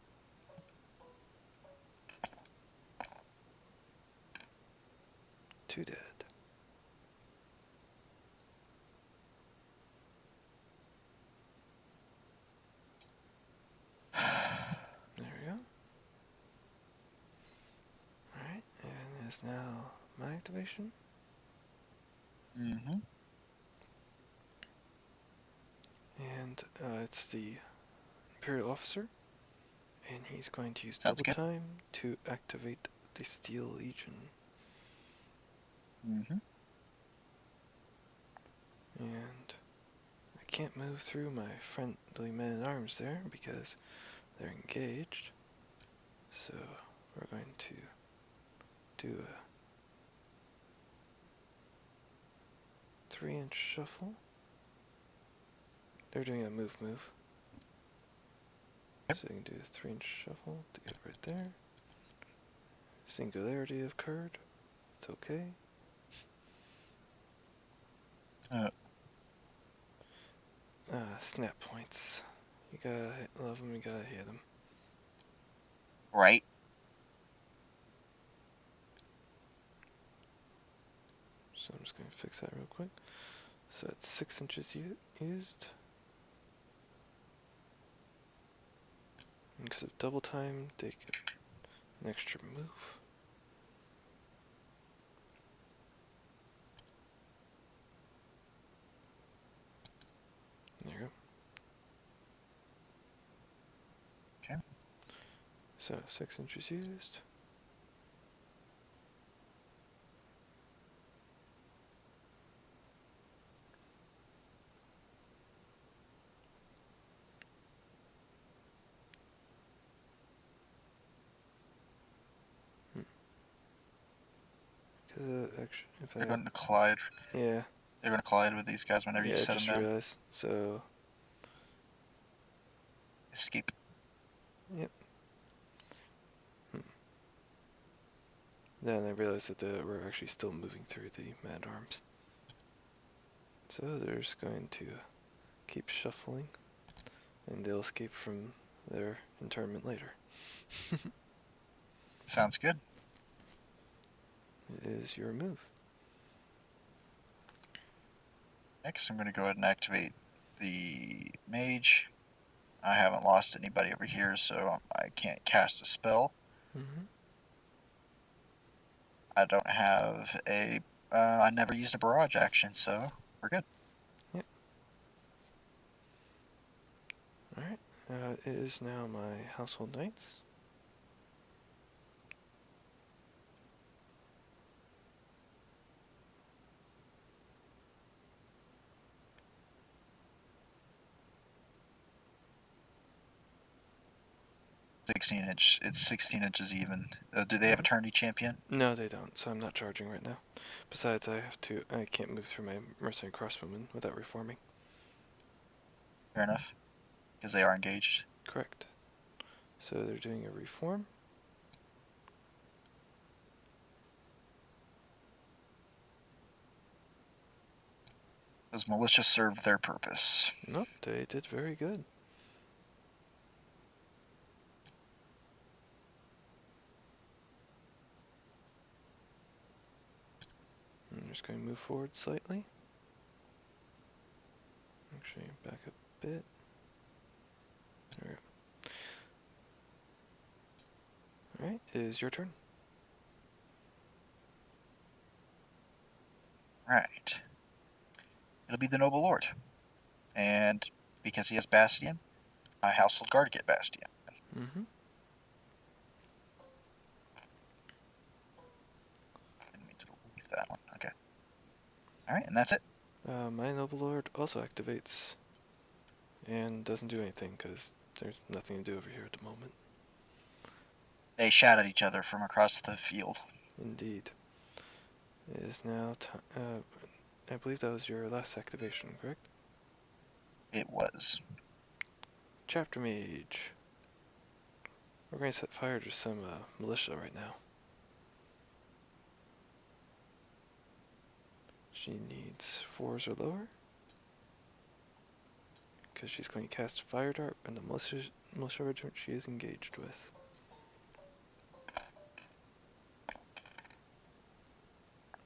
2 dead. There we go. Alright, and it is now my activation. Mm-hmm. And it's the Imperial Officer. And he's going to use Sounds double good. time to activate the Steel Legion. Mm-hmm. And I can't move through my friendly men-at-arms there because they're engaged. So we're going to do a 3-inch shuffle. They're doing a move. Yep. So you can do a 3-inch shuffle to get right there. Singularity occurred. It's okay. Snap points. You gotta love them, you gotta hit them. Right. So I'm just gonna fix that real quick. So it's 6 inches used. And because of double time, they get an extra move. There you go. Okay. So 6 inches used. Actually, if They're I going to collide. yeah They're going to collide with these guys whenever you I set them just down. realized. So Escape. yep. Then I realized that we're actually still moving through the man arms. So they're just going to keep shuffling, and they'll escape from their internment later. Sounds good. It is your move. Next, I'm going to go ahead and activate the mage. I haven't lost anybody over here, so I can't cast a spell. Mm-hmm. I don't have a... I never used a barrage action, so we're good. Yep. Alright. It is now my household knights. It's 16 inches even. Do they have a tourney champion? No, they don't, so I'm not charging right now. Besides, I can't move through my mercenary crossbowmen without reforming. Fair enough. Because they are engaged. Correct. So they're doing a reform. Those militia serve their purpose. Nope, they did very good. I'm just going to move forward slightly. Actually, back up a bit. There we go. Alright, it is your turn. Right. It'll be the Noble Lord. And because he has Bastion, my household guard get Bastion. Mm-hmm. Didn't mean to leave that one. Okay. Alright, and that's it. My Noble Lord also activates and doesn't do anything because there's nothing to do over here at the moment. They shout at each other from across the field. Indeed. It is now I believe that was your last activation, correct? It was. Chapter Mage. We're going to set fire to some militia right now. She needs 4s or lower. Because she's going to cast Fire Dart on the militia regiment she is engaged with.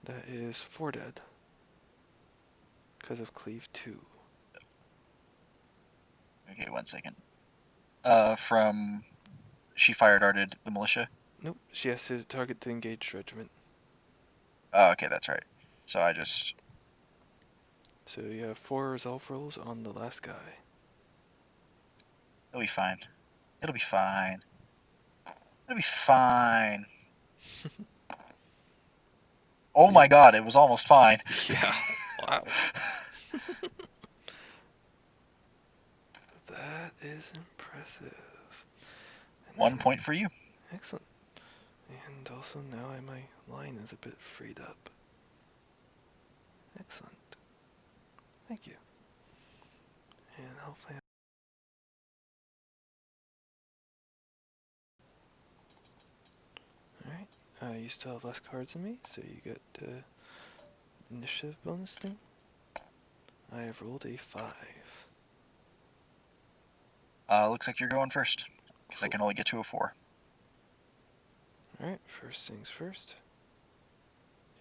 That is 4 dead. Because of Cleave 2. Okay, 1 second. She fire darted the militia? Nope, she has to target the engaged regiment. Oh, okay, that's right. So I just... So you have 4 resolve rolls on the last guy. It'll be fine. It'll be fine. It'll be fine. Oh my god, it was almost fine. Yeah, wow. That is impressive. And 1 point for you. Excellent. And also now my line is a bit freed up. Excellent. Thank you. And hopefully Alright, you still have less cards than me, so you get the initiative bonus thing. I have rolled a 5. Looks like you're going first. Because I can only get to a 4. Alright, first things first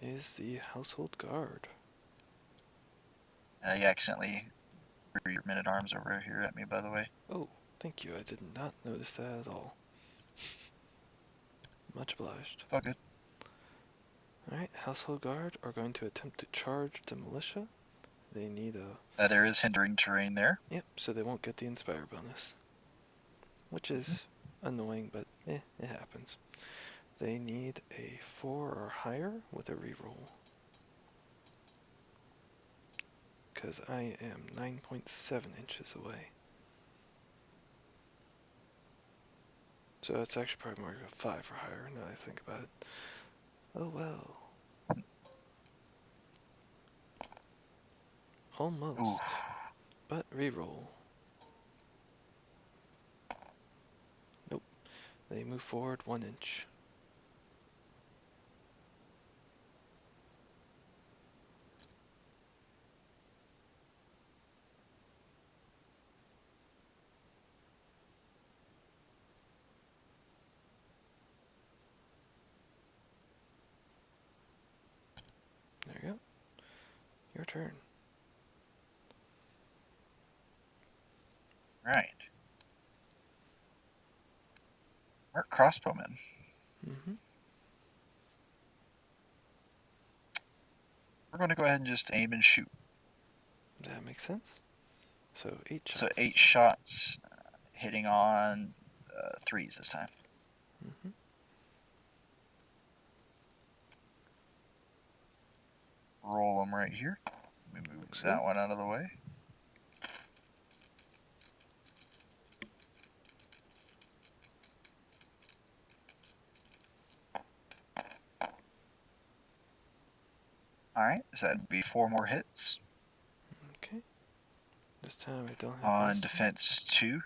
is the household guard. You accidentally threw your men-at-arms over here at me, by the way. Oh, thank you. I did not notice that at all. Much obliged. It's all good. Alright, household guard are going to attempt to charge the militia. They need a... There is hindering terrain there. Yep, so they won't get the inspire bonus. Which is annoying, but it happens. They need a 4 or higher with a reroll. Because I am 9.7 inches away. So it's actually probably more like a 5 or higher now that I think about it. Oh well. Almost. Ooh. But reroll. Nope. They move forward 1 inch. There you go. Your turn. Right. We're crossbowmen. Mm-hmm. We're going to go ahead and just aim and shoot. That makes sense. So 8 shots. So 8 shots, hitting on 3s this time. Mm-hmm. Roll them right here. Let me move that one out of the way. Alright, so that'd be 4 more hits. Okay. This time I don't have On Bastion. defense 2.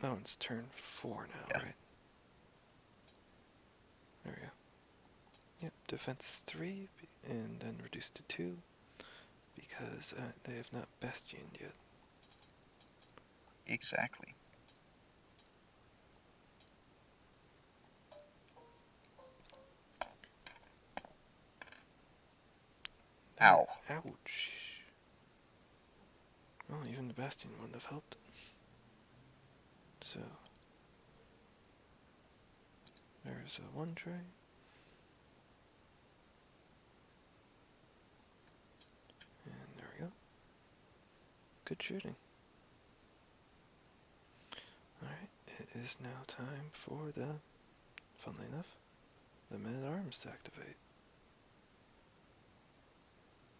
Oh, it's turn 4 now, Yeah. right? There we go. Yep, defense 3, and then reduced to 2, because they have not bastioned yet. Exactly. Ow. Ouch. Well, even the bastion wouldn't have helped. So, there's a 1 tray. And there we go. Good shooting. Alright, it is now time for the, funnily enough, the men-at-arms to activate.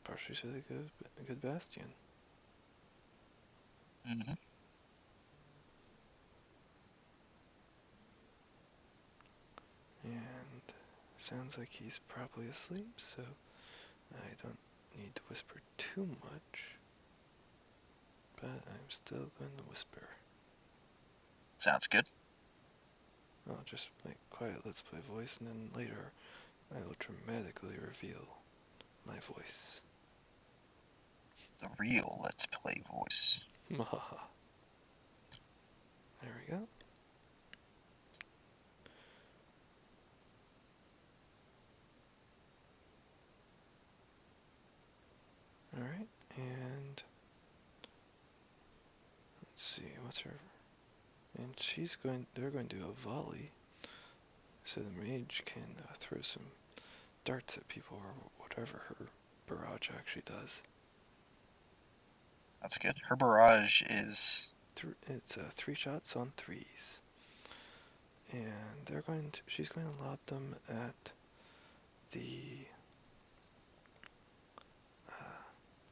Partially so they get a good bastion. Mm-hmm. And sounds like he's probably asleep, so I don't need to whisper too much. But I'm still going to whisper. Sounds good. I'll just make quiet Let's Play voice, and then later I will dramatically reveal my voice. The real Let's Play voice. Mahaha. There we go. Alright, and let's see, what's her? And they're going to do a volley, so the mage can throw some darts at people or whatever her barrage actually does. That's good. Her barrage is... It's 3 shots on 3s. And she's going to lob them at the,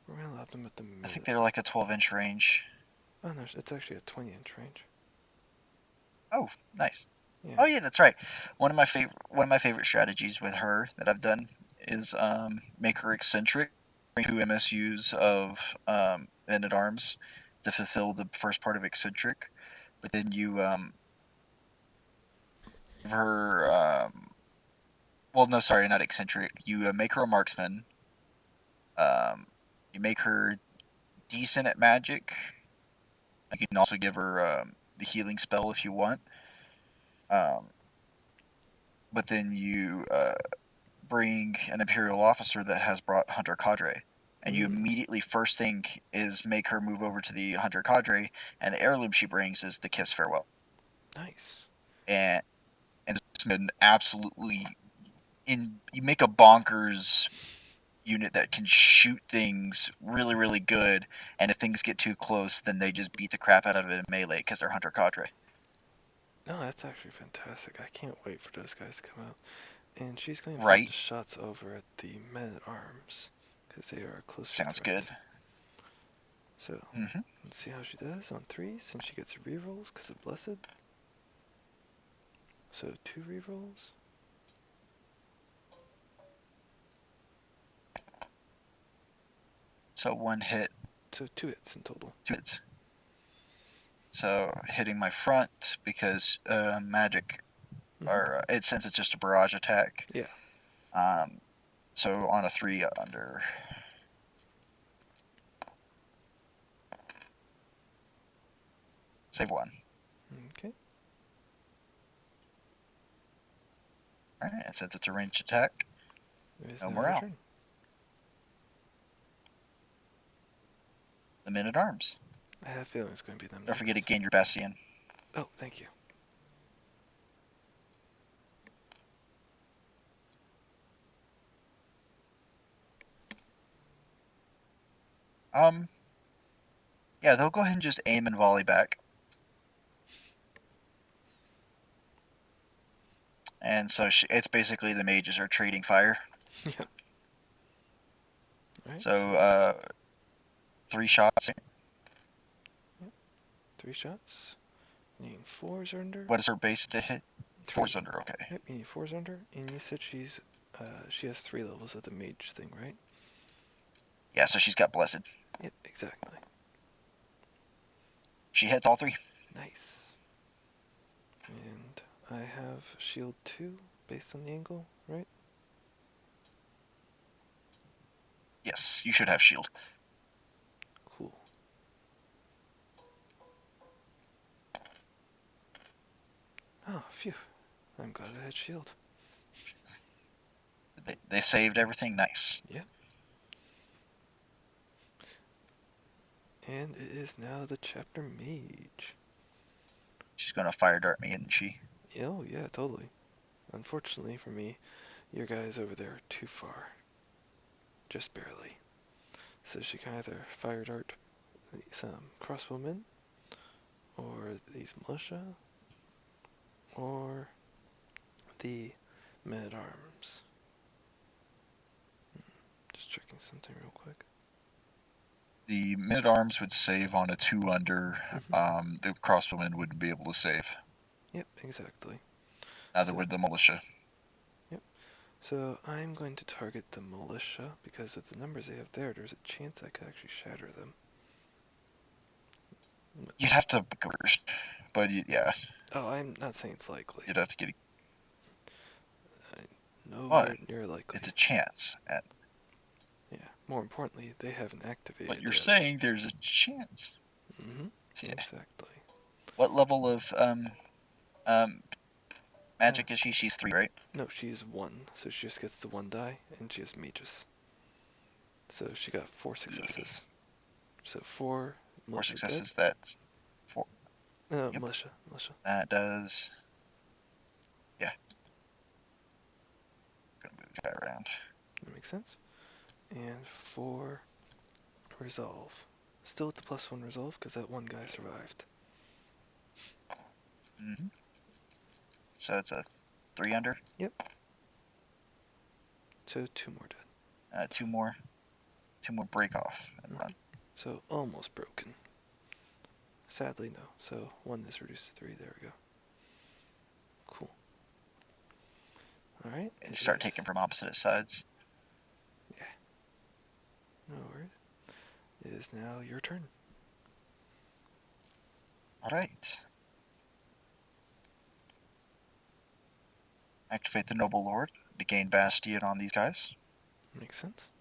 we're going to lob them at the I think they're like a 12-inch range. Oh no, it's actually a 20-inch range. Oh, nice. Yeah. Oh yeah, that's right. One of my favorite strategies with her that I've done is make her eccentric, bring 2 MSUs of men at arms to fulfill the first part of eccentric, but then you give her well, no, sorry, not eccentric. You make her a marksman. You make her decent at magic. You can also give her the healing spell if you want. But then you bring an Imperial officer that has brought Hunter Cadre. And you immediately, first thing is make her move over to the Hunter Cadre, and the heirloom she brings is the Kiss Farewell. Nice. And it's been absolutely you make a bonkers unit that can shoot things really, really good, and if things get too close, then they just beat the crap out of it in melee because they're Hunter Cadre. No, that's actually fantastic. I can't wait for those guys to come out. And she's going to put Right. the shots over at the men-at-arms, because they are a closer Sounds threat. good. So, Mm-hmm. let's see how she does on 3, since she gets rerolls because of Blessed. So, 2 rerolls. So 1 hit, So, 2 hits in total. 2 hits. So hitting my front because magic, or since it's just a barrage attack. Yeah. So on a 3 under. Save 1. Okay. Alright, and since it's a ranged attack, It is no now more your out. turn. The men at arms. I have a feeling it's going to be them Don't forget to next. gain your bastion. Oh, thank you. Yeah, they'll go ahead and just aim and volley back. And so it's basically the mages are trading fire. Yep. Alright, So 3 shots. 3 shots. Meaning 4's under. What is her base to hit? 3. 4's under, okay. Yep, meaning 4's under. And you said she has 3 levels of the mage thing, right? Yeah, so she's got blessed. Yep, exactly. She hits all 3. Nice. And I have shield 2 based on the angle, right? Yes, you should have shield. Cool. Oh, phew. I'm glad I had shield. They saved everything. Nice. Yep. And it is now the chapter mage. She's gonna fire dart me, isn't she? Oh, yeah, totally. Unfortunately for me, your guys over there are too far. Just barely. So she can either fire dart some crossbowmen, or these militia, or the men-at-arms. Just checking something real quick. The men at arms would save on a 2 under. Mm-hmm. The crossbowmen wouldn't be able to save. Yep, exactly. Neither would the militia. Yep. So I'm going to target the militia, because with the numbers they have there, there's a chance I could actually shatter them. You'd have to first, but yeah, Oh, I'm not saying it's likely. you'd have to get. Nowhere But near likely. it's a chance. Yeah. More importantly, they haven't activated. But you're yet. saying there's a chance. Mm-hmm. Yeah. Exactly. What level of magic is she? She's 3, right? No, she's 1, so she just gets the 1 die, and she has mages. So she got 4 successes. So 4 4 militia successes. dead. That's 4. No, Yep. militia. That does. Yeah. Gonna move that around. That makes sense. And 4 resolve. Still with the +1 resolve, because that 1 guy survived. Mm-hmm. So it's a 3 under. Yep. So 2 more dead. 2 more. 2 more break off and run. So almost broken. Sadly, no. So 1 is reduced to 3. There we go. Cool. Alright. And you start taking from opposite sides. Yeah. No worries. It is now your turn. Alright. Activate the Noble Lord to gain Bastion on these guys. Makes sense.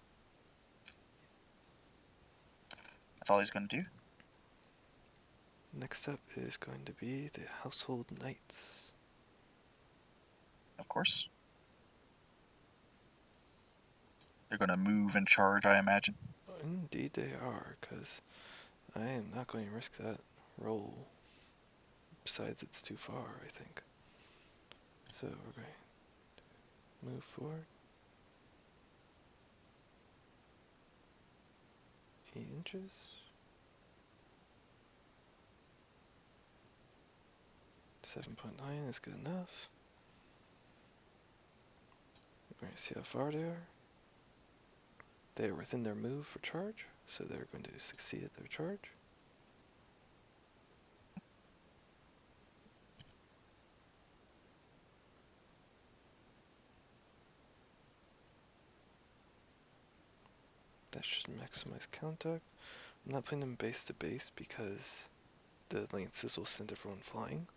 That's all he's going to do. Next up is going to be the Household Knights. Of course. They're going to move and charge, I imagine. Indeed they are, because I am not going to risk that roll. Besides, it's too far, I think. So we're going to move forward. 8 inches. 7.9 is good enough. We're going to see how far they are. They are within their move for charge, so they're going to succeed at their charge. That should maximize contact. I'm not putting them base to base because the lances will send everyone flying.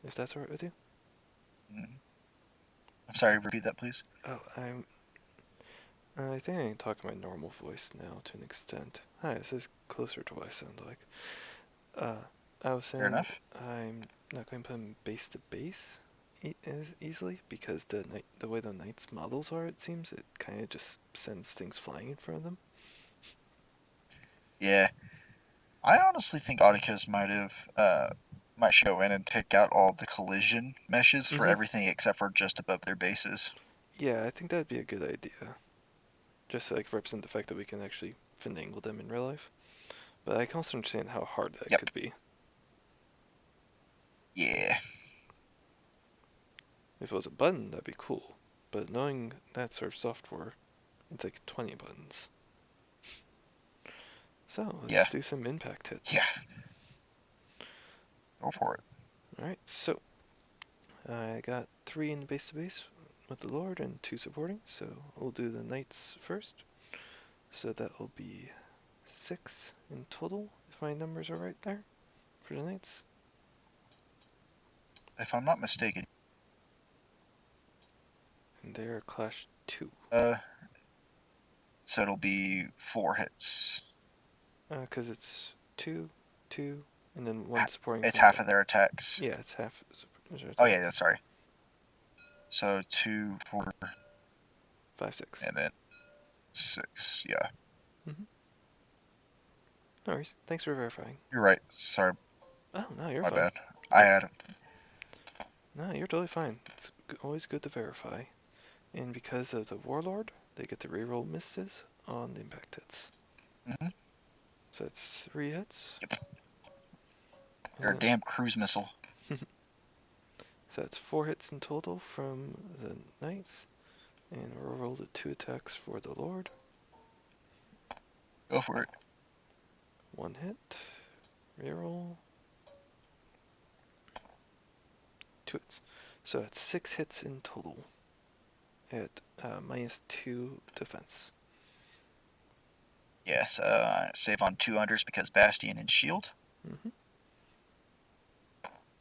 If that's alright with you? Mm-hmm. I'm sorry, repeat that, please. Oh, I think I can talk in my normal voice now to an extent. Hi, this is closer to what I sound like. I was Fair saying enough. I'm not going to put them base to base as easily because the way the Knights models are, it seems, it kind of just sends things flying in front of them. Yeah. I honestly think Audicus might should go in and take out all the collision meshes for everything except for just above their bases. Yeah, I think that'd be a good idea. Just to represent the fact that we can actually finagle them in real life. But I can also understand how hard that Yep. could be. Yeah. If it was a button, that'd be cool. But knowing that sort of software, it's like 20 buttons. So, let's do some impact hits. Yeah. Go for it. Alright, so I got 3 in the base to base with the Lord and 2 supporting, so we'll do the Knights first. So that will be 6 in total, if my numbers are right there, for the Knights. If I'm not mistaken. And they are Clash 2. So it'll be 4 hits. Because it's 2, 2, and then 1 supporting. It's half of their attacks. Yeah, it's half. Oh yeah, that's sorry. So 2, 4, 5, 6. and then 6. Yeah. Mm-hmm. No worries. Thanks for verifying. You're right. Sorry. Oh, no, you're My fine. bad. I had. No, you're totally fine. It's always good to verify. And because of the Warlord, they get to reroll misses on the impact hits. Mm-hmm. So it's 3 hits. Yep. They're a damn cruise missile. So it's 4 hits in total from the Knights. And we'll roll the 2 attacks for the Lord. Go for it. 1 hit. Reroll. 2 hits. So that's 6 hits in total at -2 defense. Yes, save on 2 unders because Bastion and Shield. Mm-hmm.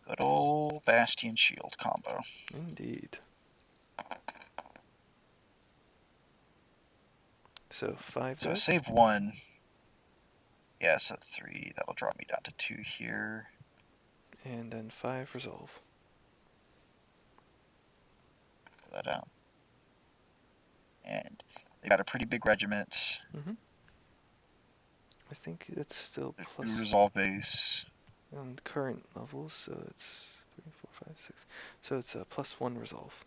Good old Bastion Shield combo. Indeed. So 5 So dead. save 1. Yeah, so 3. That'll drop me down to 2 here. And then 5 resolve. Pull that out. And they got a pretty big regiment. Mm-hmm. I think it's still plus 2 resolve base. on current levels, so it's 3, 4, 5, 6. So it's a +1 resolve.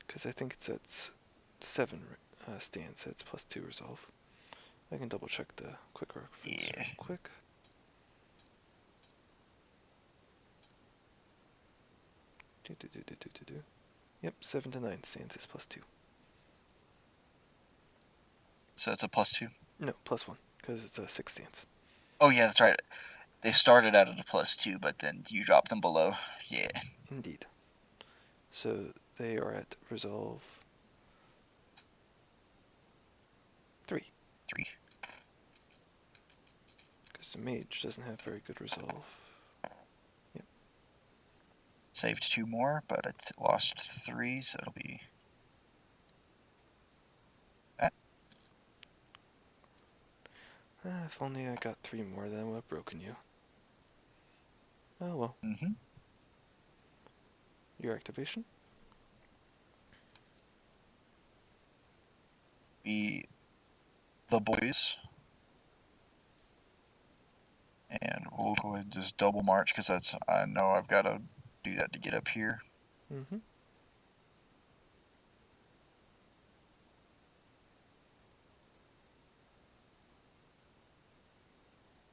Because I think it's at 7 stands, so it's +2 resolve. I can double check the quick reference real quick. Yep, 7 to 9 stands is +2. So it's a +2? No, +1, because it's a 6 stance. Oh yeah, that's right. They started out at a +2, but then you drop them below. Yeah. Indeed. So they are at resolve 3. 3. Because the mage doesn't have very good resolve. Yep. Saved 2 more, but it's lost 3, so it'll be that. If only I got 3 more, then I would have broken you. Oh well. Mm-hmm. Your activation? Be the boys. And we'll go ahead and just double march because I know I've got to do that to get up here. Mm-hmm.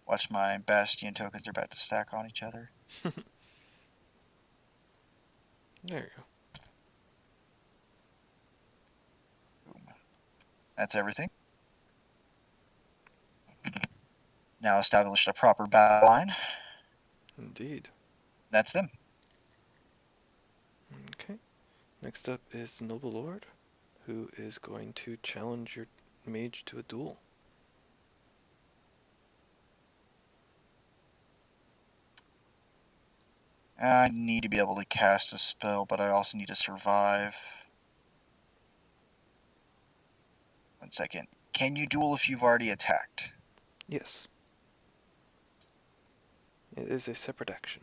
Watch, my Bastion tokens are about to stack on each other. There you go. Boom. That's everything. Now established a proper battle line. Indeed. That's them. Okay. Next up is the Noble Lord, who is going to challenge your mage to a duel. I need to be able to cast a spell, but I also need to survive. 1 second. Can you duel if you've already attacked? Yes. It is a separate action.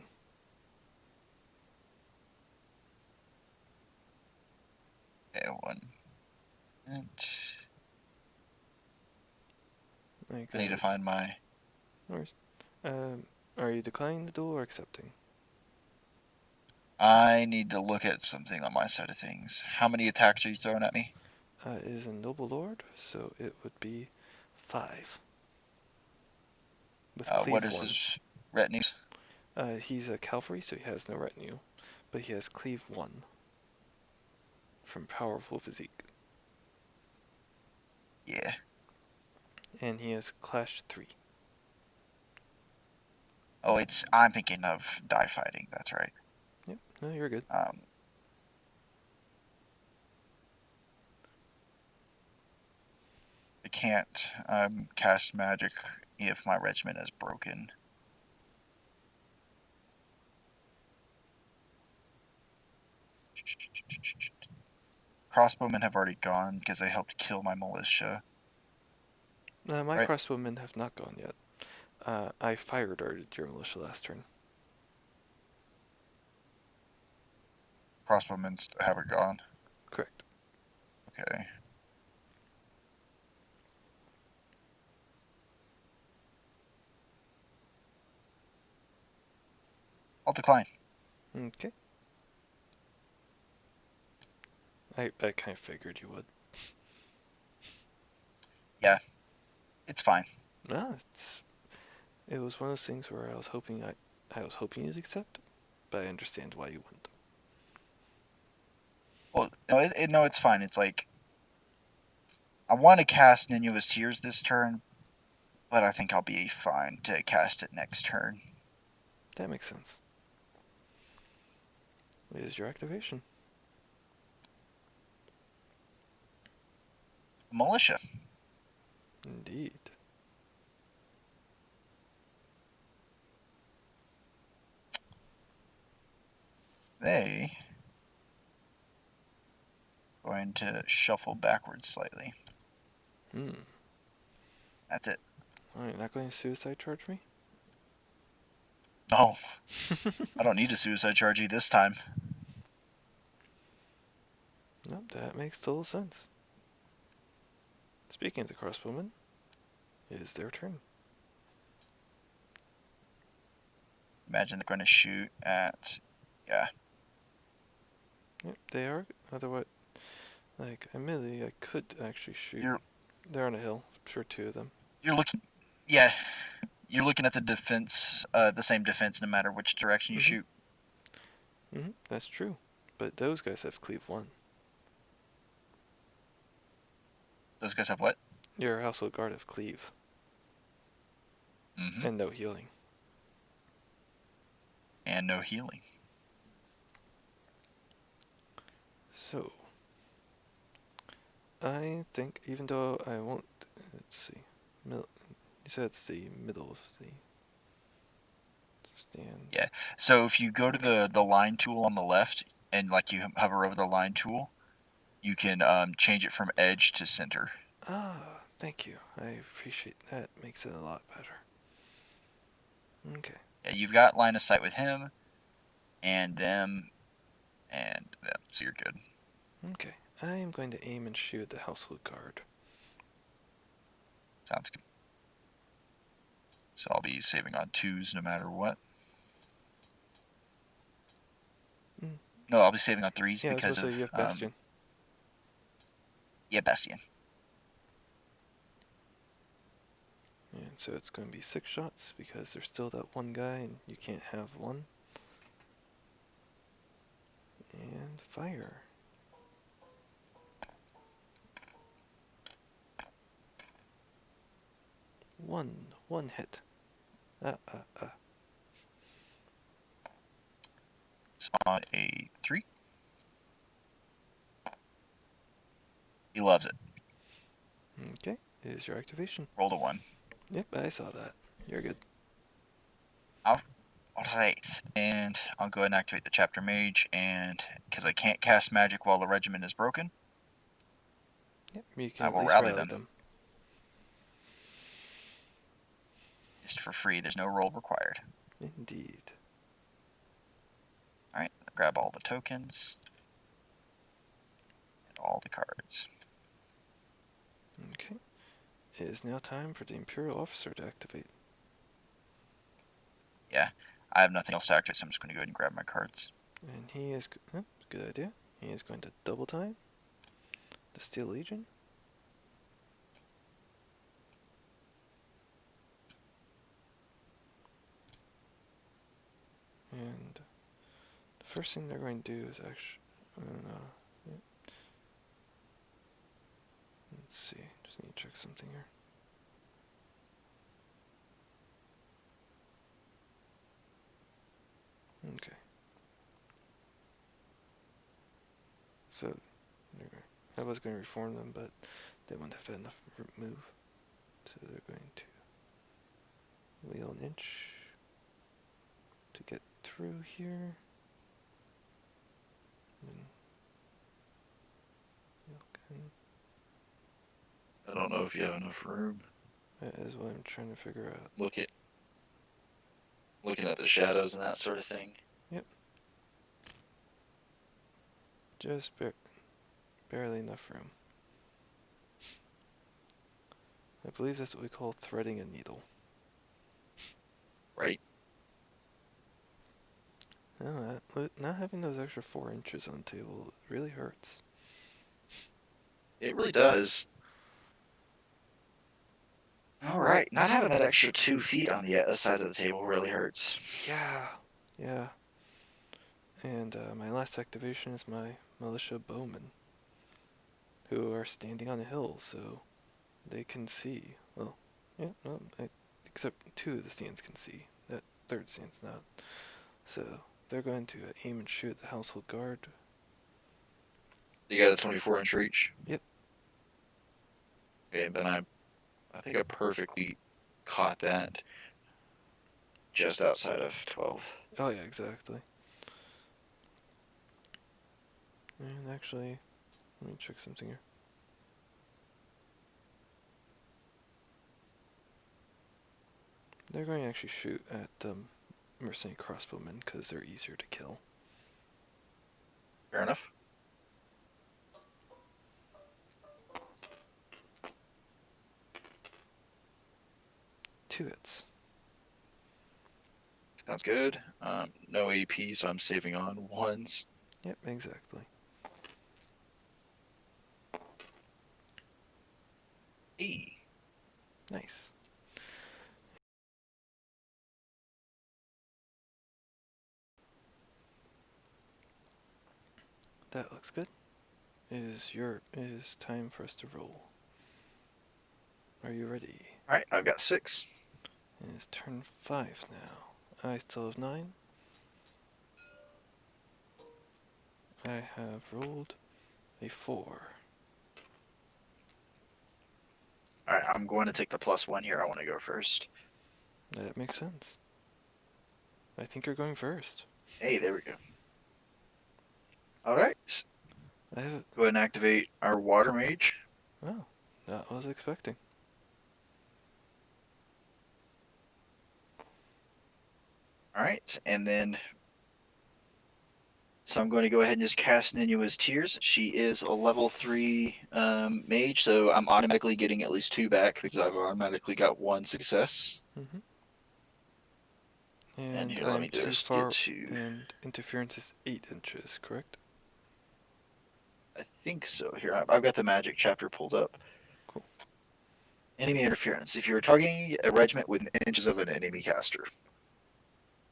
Okay, 1. I need to find my... No worries. Are you declining the duel or accepting? I need to look at something on my side of things. How many attacks are you throwing at me? It is a Noble Lord, so it would be 5. With What cleave is 1. his retinues? He's a cavalry, so he has no retinue, but he has cleave 1 from powerful physique. Yeah. And he has clash 3. Oh, I'm thinking of die fighting. That's right. Yep, no, you're good. I can't cast magic if my regiment is broken. Crossbowmen have already gone because they helped kill my militia. My Right. crossbowmen have not gone yet. I fire darted your militia last turn. Crossbowmen haven't gone. Correct. Okay. I'll decline. Okay. I kind of figured you would. Yeah. It's fine. No, it was one of those things where I was hoping you'd accept, but I understand why you wouldn't. Well, no, it's fine. It's like, I want to cast Ninua's Tears this turn, but I think I'll be fine to cast it next turn. That makes sense. It is your activation. Militia. Indeed. They going to shuffle backwards slightly. That's it. Oh, you're not going to suicide charge me? No. I don't need to suicide charge you this time. Nope, that makes total sense. Speaking of the crossbowmen, it is their turn. Imagine they're going to shoot at... Yeah. Yep, they are. Otherwise, admittedly, I could actually shoot. They're on a hill for 2 of them. You're looking... Yeah. You're looking at the defense, the same defense no matter which direction you shoot. That's true. But those guys have cleave 1. Those guys have what? Your household guard have cleave. And no healing. And no healing. So, I think, even though I won't, let's see, you said it's the middle of the stand. Yeah, so if you go to the line tool on the left, and like you hover over the line tool, you can change it from edge to center. Ah, thank you. I appreciate that. Makes it a lot better. Okay. Yeah, you've got line of sight with him, and them, so you're good. Okay. I am going to aim and shoot the household guard. Sounds good. So I'll be saving on 2s no matter what. No, I'll be saving on 3s yeah, because I was of... say you have Bastion. Yeah, Bastion. And And so it's going to be 6 shots because there's still that one guy and you can't have one. And fire. One hit. It's on a 3. He loves it. Okay, is your activation. Rolled a 1. Yep, I saw that. You're good. Alright, and I'll go ahead and activate the Chapter Mage, and because I can't cast magic while the regiment is broken, Yep, you can I at will least rally rally them. them. Just for free, there's no roll required. Indeed. Alright, grab all the tokens and all the cards. Okay. It is now time for the Imperial Officer to activate. Yeah, I have nothing else to activate, so I'm just going to go ahead and grab my cards. And he is... good idea. He is going to double time the Steel Legion. And the first thing they're going to do is actually... yeah. Let's see. Just need to check something here. Okay. So, I was going to reform them, but they wouldn't have had enough move. So they're going to wheel an inch to get through here. And I don't know if you have enough room. that is what I'm trying to figure out. Looking at the shadows and that sort of thing. Yep. Just barely enough room. I believe that's what we call threading a needle. Right. No, not having those extra 4 inches on the table really hurts. It really does. Alright, not having that extra 2 feet on the side of the table really hurts. Yeah. And my last activation is my militia bowmen, who are standing on a hill, so they can see. Well, yeah, no, except 2 of the stands can see. That third stand's not. So they're going to aim and shoot the household guard. You got a 24-inch reach? Yep. Okay, then I think I perfectly caught that just outside of 12. Oh yeah, exactly. And actually, let me check something here. They're going to actually shoot at mercenary crossbowmen because they're easier to kill. Fair enough. Two hits. Sounds good. No AP, so I'm saving on ones. Yep, exactly. E. Nice. That looks good. It is time for us to roll. Are you ready? Alright, I've got 6. It is turn 5 now. I still have 9. I have rolled a 4. Alright, I'm going to take the +1 here. I want to go first. That makes sense. I think you're going first. Hey, there we go. Alright. I have... Go ahead and activate our water mage. Oh, that I was expecting. Alright, and then... So I'm going to go ahead and just cast Ninua's Tears. She is a level 3 mage, so I'm automatically getting at least 2 back because I've automatically got 1 success. Mm-hmm. And And here, let I'm me too just far, get to... and interference is 8 inches, correct? I think so. Here, I've got the magic chapter pulled up. Cool. Enemy interference. If you're targeting a regiment within inches of an enemy caster.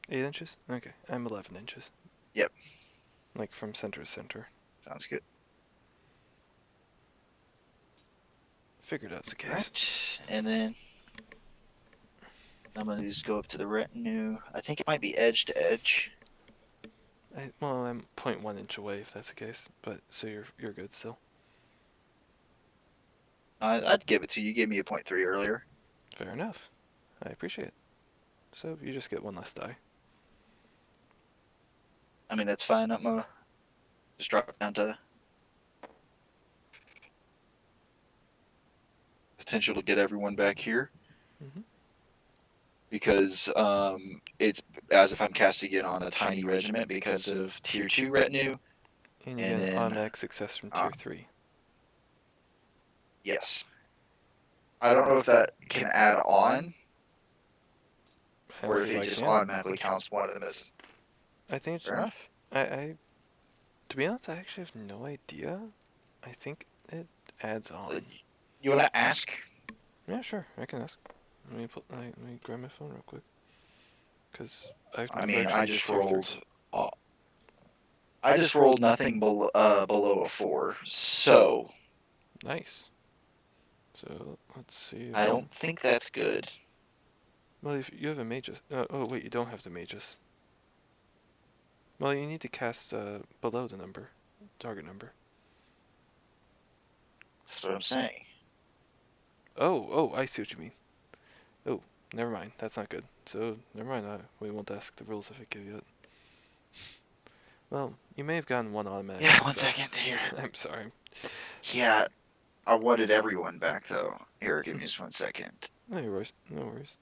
8 inches? Okay, I'm 11 inches. Yep. Like from center to center. Sounds good. Figured that was the case. Right. And then I'm going to just go up to the retinue. I think it might be edge to edge. Well, I'm 0.1 inch away if that's the case, but so you're good still. I'd give it to you. You gave me a 0.3 earlier. Fair enough. I appreciate it. So you just get one less die. I mean, that's fine. I'm going to just drop it down to potential to get everyone back here. Mm-hmm. Because it's as if I'm casting it on a tiny regiment because of tier 2 retinue. And you get an automatic success from tier 3. Yes. I don't know if that can add on or if it just automatically counts one of the misses. I think it's fair enough. I to be honest, I actually have no idea. I think it adds on. You want to ask? Yeah, sure. I can ask. Let me grab my phone real quick. Because I just rolled. I just rolled nothing below a 4. So nice. So let's see. I don't think that's good. Well, if you have a magus. Oh wait, you don't have the magus. Well, you need to cast below the target number. That's what I'm saying. Oh, I see what you mean. Oh, never mind. That's not good. So, never mind. We won't ask the rules if I give you it. Well, you may have gotten one automatic. Yeah, 1 second here. I'm sorry. Yeah, I wanted everyone back though. Here, give me just 1 second. No worries. No worries.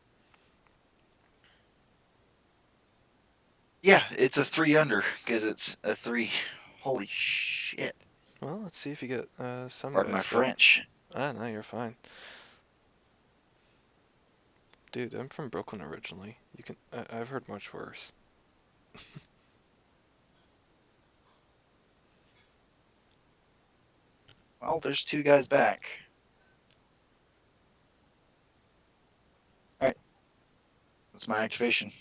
Yeah, it's a 3 under because it's a 3. Holy shit. Well, let's see if you get some. Pardon my French. No, you're fine. Dude, I'm from Brooklyn originally. I've heard much worse. Well, there's 2 guys back. Alright. That's my activation.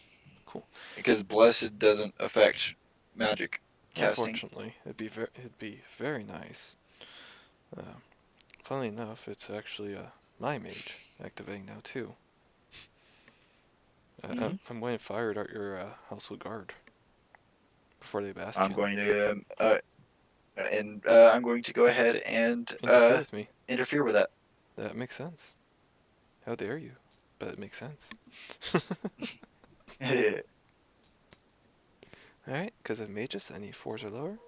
Cool. Because Blessed doesn't affect magic casting. Unfortunately, it'd be very nice. Funnily enough, it's actually my mage activating now too. I'm going to fire at your household guard before they bastion. I'm going to go ahead and interfere with me. Interfere with that. That makes sense. How dare you? But it makes sense. Alright, because of mages, I need 4s or lower.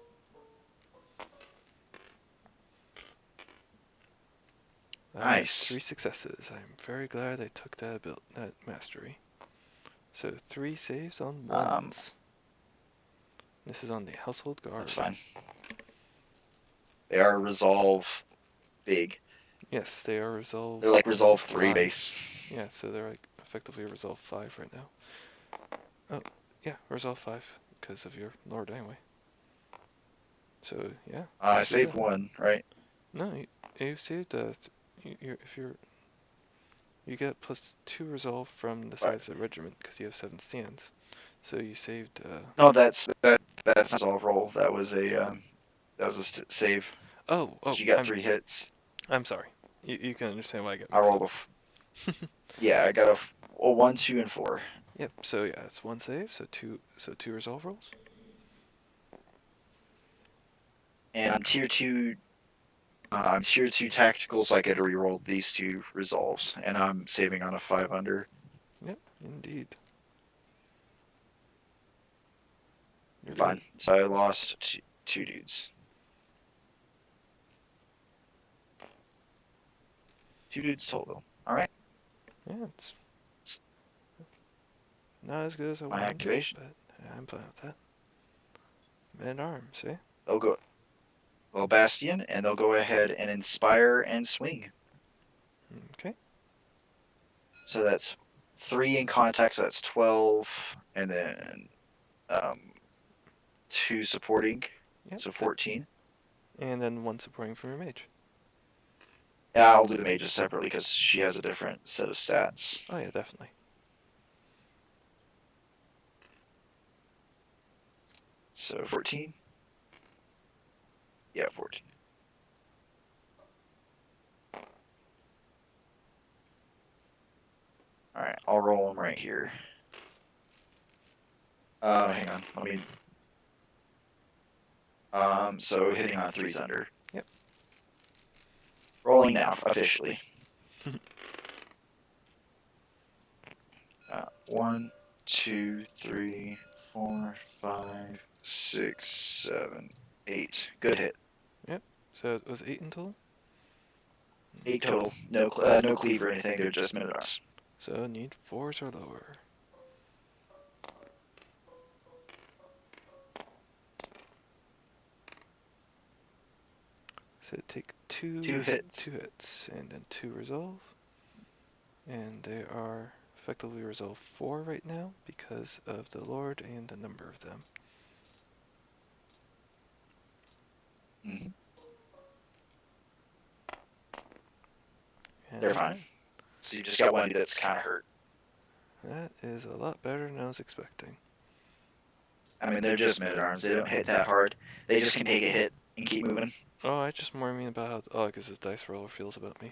Nice. 3 successes. I'm very glad I took that mastery. So 3 saves on 1s. This is on the household guard. That's fine. They are resolve big. Yes, they are resolve. They're like resolve 3 base. Yeah, so they're like effectively resolve 5 right now. Oh, yeah, resolve 5 because of your lord anyway. So yeah. I saved 1, right? No, you saved. You get +2 resolve from the size of the regiment because you have 7 stands. So you saved. No, that's resolve roll. That was a save. Oh, you got 3 hits. I'm sorry. You can understand why I get I mixed rolled up. yeah, I got a 1, 2, and 4. Yep. So yeah, it's 1 save. So two resolve rolls. And I'm tier 2. I'm tier 2 tactical, so I get to reroll these 2 resolves, and I'm saving on a 5 under. Yep, indeed. You're fine. So I lost 2 dudes. 2 dudes total. All right. Yeah, it's not as good as I wanted. My activation. But I'm fine with that. Men-at-arms, eh? They'll go. They'll bastion, and they'll go ahead and inspire and swing. Okay. So that's 3 in contact, so that's 12, and then 2 supporting, so 14. And then 1 supporting from your mage. Yeah, I'll do the mages separately because she has a different set of stats. Oh, yeah, definitely. So 14? Yeah, 14. Alright, I'll roll them right here. Hang on, let me... so hitting on 3's under. Yep. Rolling now, officially. 1, 2, 3, 4, 5, 6, 7, 8. Good hit. Yep. So it was 8 in total? 8 total. No, no cleave or anything, they're just Minotaurs. So need 4s or lower. So take 2 hits. 2 hits, and then 2 resolve. And they are effectively resolve 4 right now because of the Lord and the number of them. Mm-hmm. And They're fine. So you just got one that's kind of hurt. that is a lot better than I was expecting. I mean, they're just mid-arms. They don't hit that hard. They just can take a hit and keep moving. Oh, I just more mean about how, because this dice roller feels about me.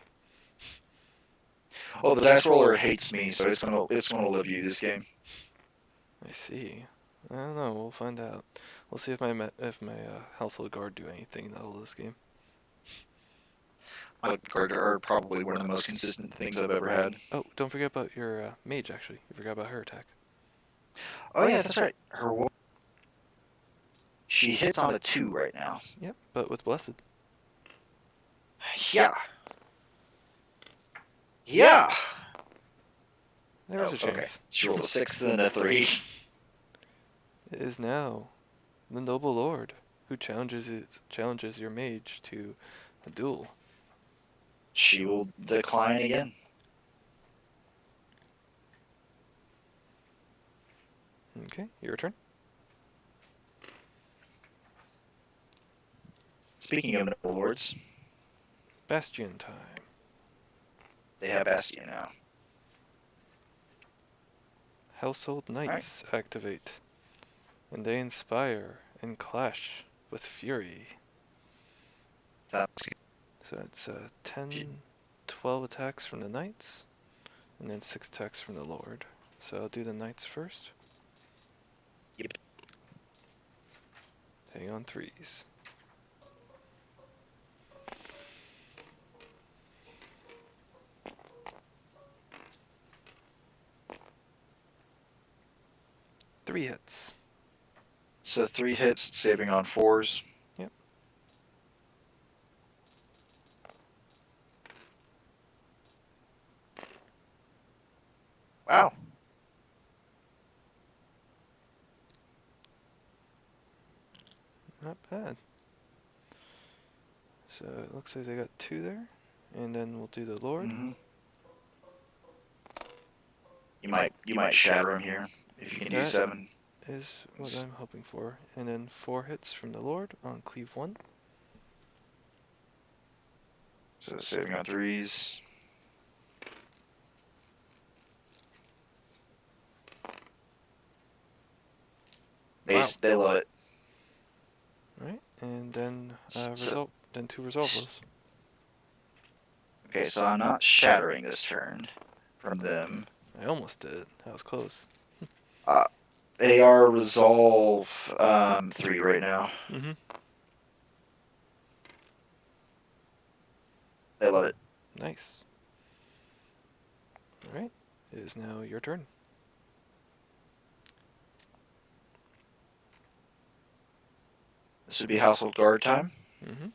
Oh, the dice roller hates me, so it's gonna live you this game. I see. I don't know. We'll find out. We'll see if my household guard do anything out of this game. My guard are probably one of the most consistent things I've ever had. Oh, don't forget about your mage. Actually, you forgot about her attack. Oh yeah, that's right. She hits on a 2 right now. Yep, but with blessed. Yeah. Yeah. There was a chance. Okay. She rolled a 6 and a 3. It is now the noble lord who challenges your mage to a duel. She will decline again. Okay, your turn. Speaking of noble lords, Bastion time. they have Bastion now. Household Knights activate, and they inspire and clash with fury. Sounds So it's 10, 12 attacks from the Knights, and then 6 attacks from the Lord. So I'll do the Knights first. Yep. Hang on 3s. Three hits. So 3 hits, saving on 4s. Yep. Wow. Not bad. So it looks like they got 2 there. And then we'll do the Lord. Mm-hmm. You might shatter him here if you can do 7. Is what I'm hoping for. And then 4 hits from the Lord on cleave 1. So saving on 3s. Wow. They love it. Right, and then then 2 resolve those. Okay, so I'm not shattering this turn from them. I almost did. That was close. They are resolve 3 right now. Mm-hmm. They love it. Nice. Alright, it is now your turn. This would be household guard time. Mm-hmm.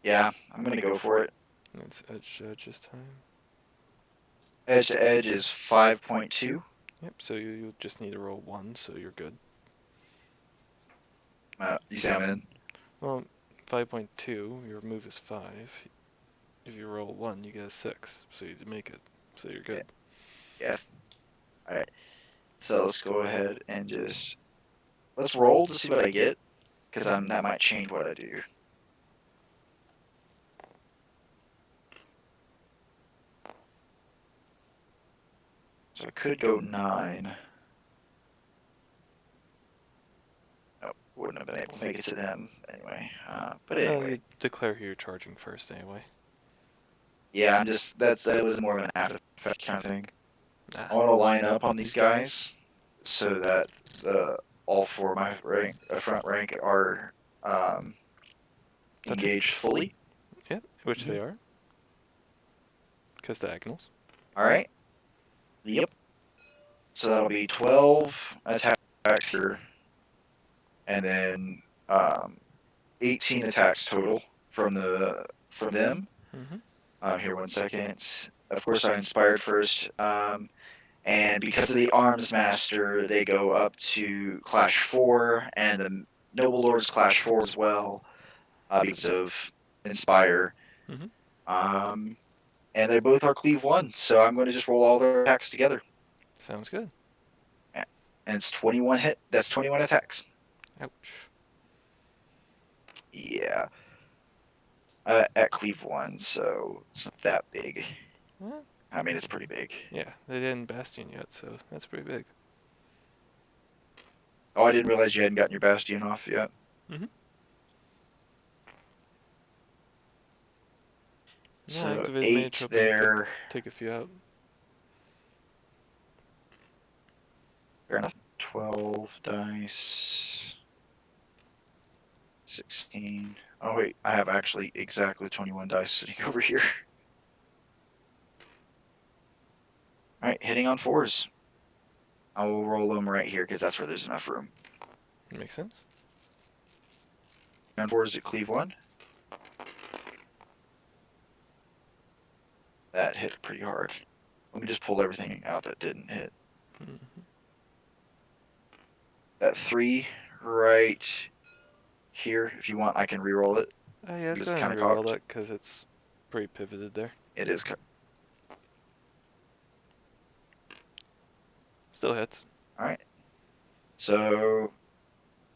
Yeah, I'm gonna go for it. It's edge to edge this time. Edge to edge is 5.2. Yep, so you just need to roll 1, so you're good. You say I'm in? Well, 5.2, your move is 5. If you roll 1, you get a 6, so you make it, so you're good. Yeah. Alright. So let's go ahead and let's roll to see what I get. because that might change what I do. So I could go 9. Nope, wouldn't have been able to make it to them anyway. But No, anyway, you declare who you're charging first anyway. yeah, that was more of an after effect kind of thing. I Ah, want to line up on these guys so that all 4 of my front rank are touching? engaged fully. Yep, which they are. Because diagonals. All right. Yep. So that'll be 12 attack here, and then 18 attacks total from them. Here, 1 second. Of course, I inspired first. And because of the Arms Master, they go up to Clash 4, and the Noble Lords Clash 4 as well, because of Inspire. And they both are Cleave 1, so I'm going to just roll all their attacks together. Sounds good. And it's 21 hit. That's 21 attacks. Ouch. Yeah. At Cleave 1, so it's not that big. Well, I mean, it's pretty big. yeah, they didn't Bastion yet, so that's pretty big. Oh, I didn't realize you hadn't gotten your Bastion off yet. Yeah, So activate 8 mage, hoping there. take a few out. Fair enough. 12 dice. 16. Oh, wait. I have actually exactly 21 dice sitting over here. Alright, hitting on 4s. I will roll them right here because that's where there's enough room. Makes sense. On 4s at Cleave 1. That hit pretty hard. Let me just pull everything out that didn't hit. That 3 right here, if you want, I can re-roll it. Yeah, let's Because go it's ahead kind and of reroll cocked. that because it's pretty pivoted there. It is. Still hits. Alright. So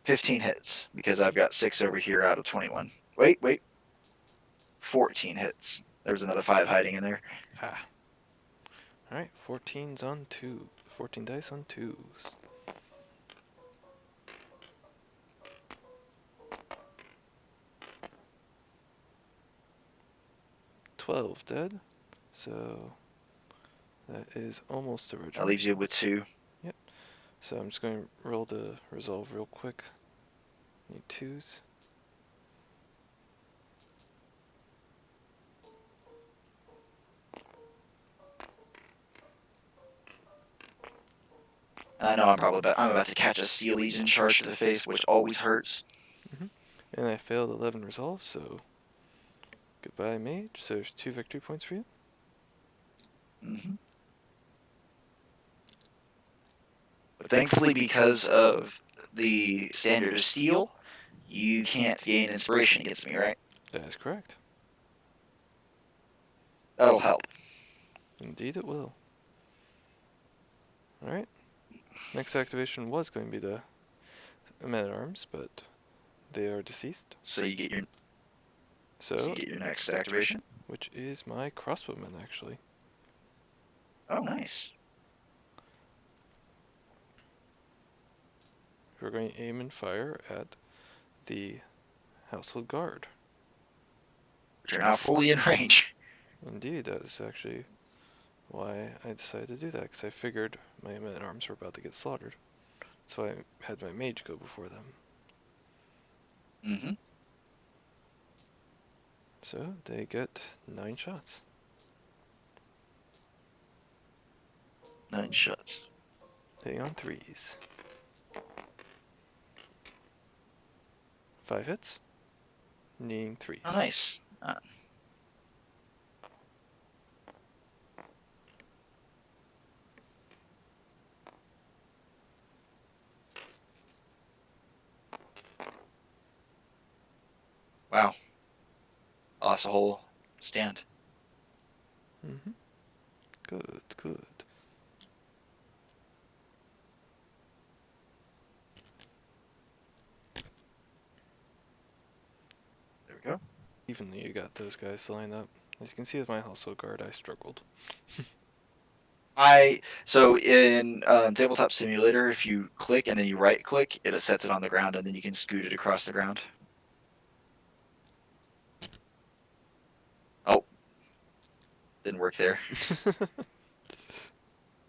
15 hits because I've got 6 over here out of 21. Wait. 14 hits. There was another 5 hiding in there. Ah. Alright, 14's on 2. 14 dice on 2s. $12 dead. So that is almost original. That leaves you with 2. Yep. So I'm just going to roll the resolve real quick. Need 2s. And I know I'm about to catch a Steel Legion charge to the face, which always hurts. And I failed 11 resolve, so goodbye mage. So there's 2 victory points for you. But thankfully, because of the standard of steel, you can't gain inspiration against me, right? That is correct. That'll help. Indeed it will. Alright. Next activation was going to be the men-at-arms, but they are deceased. So you get your next activation. Which is my crossbowmen, actually. Oh, nice. We're going to aim and fire at the household guard. Which are now fully in range. Indeed, that is actually why I decided to do that, because I figured my men-at-arms were about to get slaughtered. So I had my mage go before them. So they get 9 shots. 9 shots. Hitting on 3s. 5 hits. Needing 3s. Oh, nice. Wow. Lost a whole stand. Good. Even you got those guys lined up. As you can see with my household guard, I struggled. So in Tabletop Simulator, if you click and then you right click, it sets it on the ground, and then you can scoot it across the ground. Oh, didn't work there.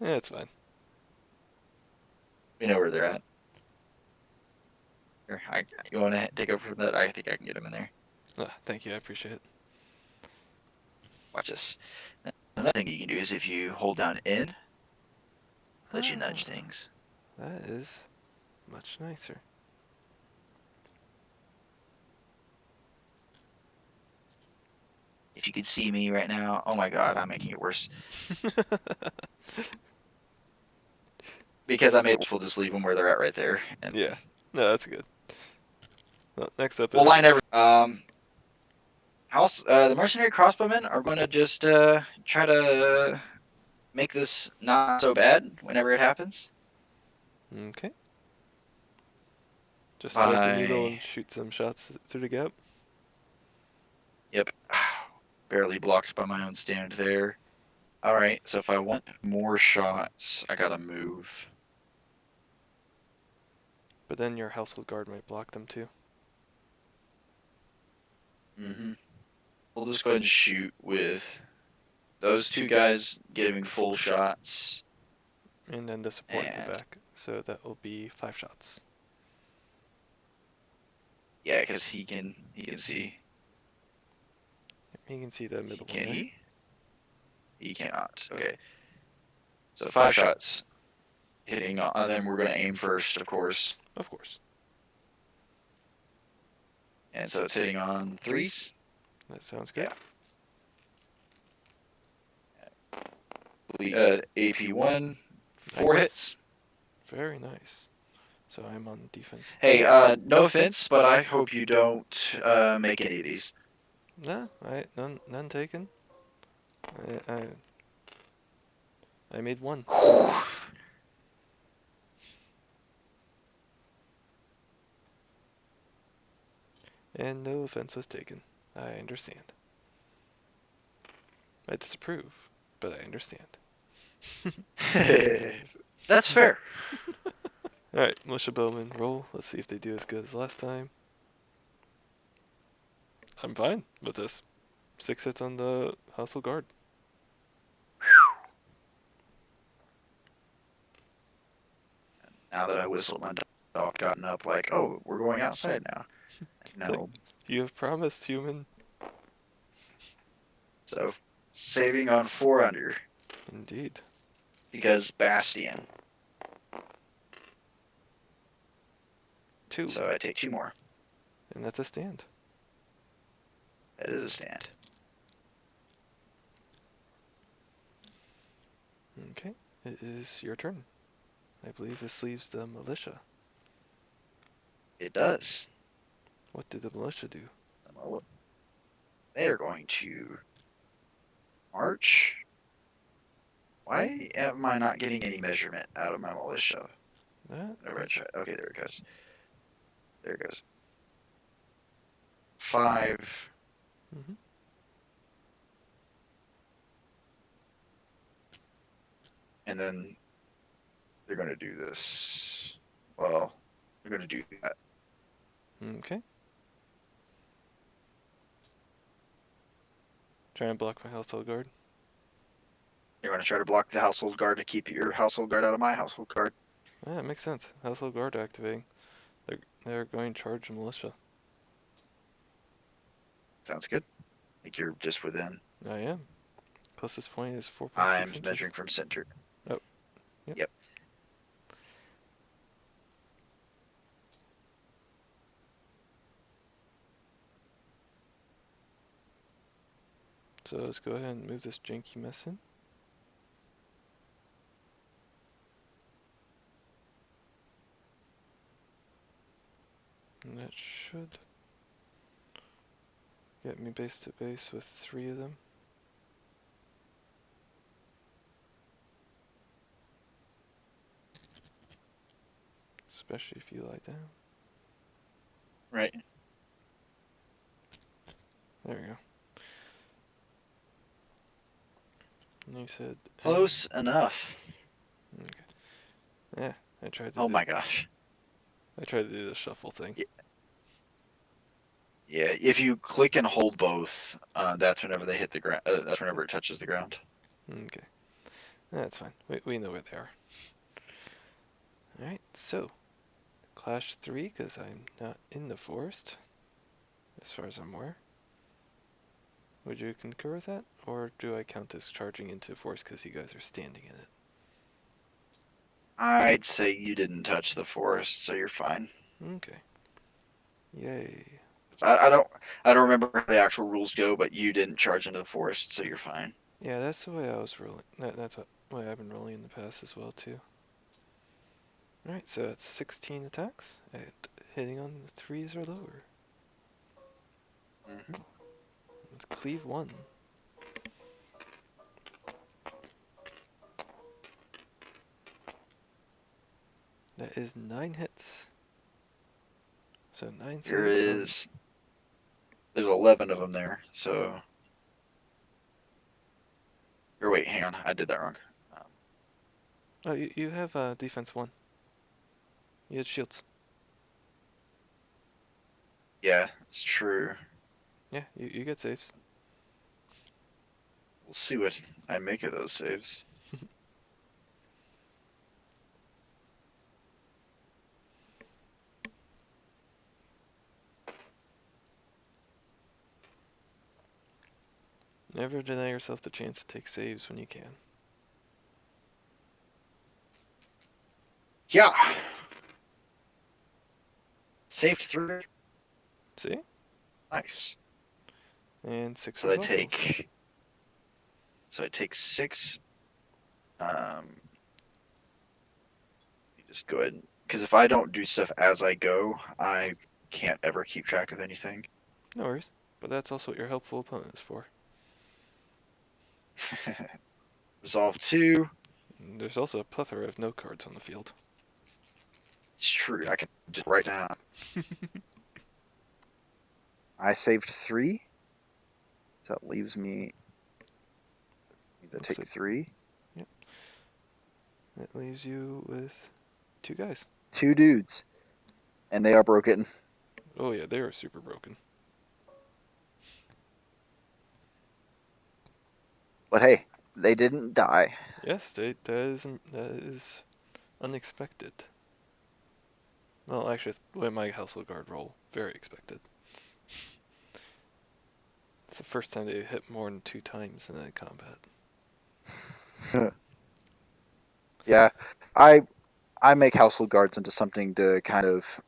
Yeah, it's fine. We know where they're at. Here, you want to take over from that? I think I can get them in there. Thank you, I appreciate it. Watch this. Another thing you can do is if you hold down N, let you nudge things. That is much nicer. If you could see me right now, oh my god, I'm making it worse. Because I'm able to just leave them where they're at right there. And Yeah, no, that's good. Well, next up we'll is... line every. The mercenary crossbowmen are going to just try to make this not so bad whenever it happens. Okay. Just thread the needle By and shoot some shots through the gap. Yep. Barely blocked by my own stand there. Alright, so if I want more shots, I gotta move. But then your household guard might block them too. We'll just go ahead and shoot with those two guys giving full shots. And then the support in the And back. So that will be 5 shots. yeah, because he can see. You can see the middle Can one there. he? He cannot. Okay. So 5 shots hitting on them. We're going to aim first, of course. Of course. And so it's hitting on 3s. That sounds good. Yeah. AP1, 4 Nice. hits. Very nice. So I'm on defense. Hey, no offense, but I hope you don't make any of these. Nah, none taken. I made 1. And no offense was taken. I understand. I disapprove, but I understand. That's fair. Alright, militia bowman, roll. Let's see if they do as good as last time. I'm fine with this. 6 hits on the household guard. Now that I whistled, my dog gotten up like, oh, we're going outside now. No. You have promised, human. So, saving on 4 under. Indeed. Because Bastion. 2. So I take 2 more. And that's a stand. That is a stand. Okay, it is your turn. I believe this leaves the militia. It does. What did the militia do? They are going to march. Why am I not getting any measurement out of my militia? Okay, there it goes. There it goes. 5. Mm-hmm. And then they're going to do this. Well, they're going to do that. Okay. Trying to block my household guard. You're going to try to block the household guard to keep your household guard out of my household guard. Yeah, it makes sense. Household guard activating. They're going to charge the militia. Sounds good. I think you're just within. I am. Closest point is 4.6 I'm inches. measuring from center. Oh. Yep. So let's go ahead and move this janky mess in. And that should get me base to base with 3 of them. Especially if you lie down. Right. There we go. And you said Close enough. Okay. Yeah, I tried to Oh do. my gosh. I tried to do the shuffle thing. Yeah, if you click and hold both, that's whenever they hit the ground. That's whenever it touches the ground. Okay, that's fine. We know where they are. All right, so Clash 3 because I'm not in the forest, as far as I'm aware. Would you concur with that, or do I count as charging into forest because you guys are standing in it? I'd say you didn't touch the forest, so you're fine. Okay. Yay. I don't remember how the actual rules go, but you didn't charge into the forest, so you're fine. Yeah, that's the way I was rolling. That's what way I've been rolling in the past as well too. All right, so that's 16 attacks at hitting on the threes or lower. Mm-hmm. Let's cleave 1. That is 9 hits. So 9 There saves on. is there's 11 of them there, so. Or wait, hang on, I did that wrong. Oh, you have defense 1. You had shields. Yeah, it's true. Yeah, you get saves. We'll see what I make of those saves. Never deny yourself the chance to take saves when you can. Yeah. Saved 3. See? Nice. And 6 So I resolves. take. So I take 6. Um, you just go ahead because if I don't do stuff as I go, I can't ever keep track of anything. No worries. But that's also what your helpful opponent is for. Resolve 2. And there's also a plethora of no cards on the field. It's true. I can just write down. I saved 3. So that leaves me to Looks take like 3. Yep. That leaves you with 2 guys. 2 dudes, and they are broken. Oh yeah, they are super broken. But hey, they didn't die. Yes, that is unexpected. Well, actually, with my household guard roll, very expected. It's the first time they hit more than 2 times in that combat. Yeah, I make household guards into something to kind of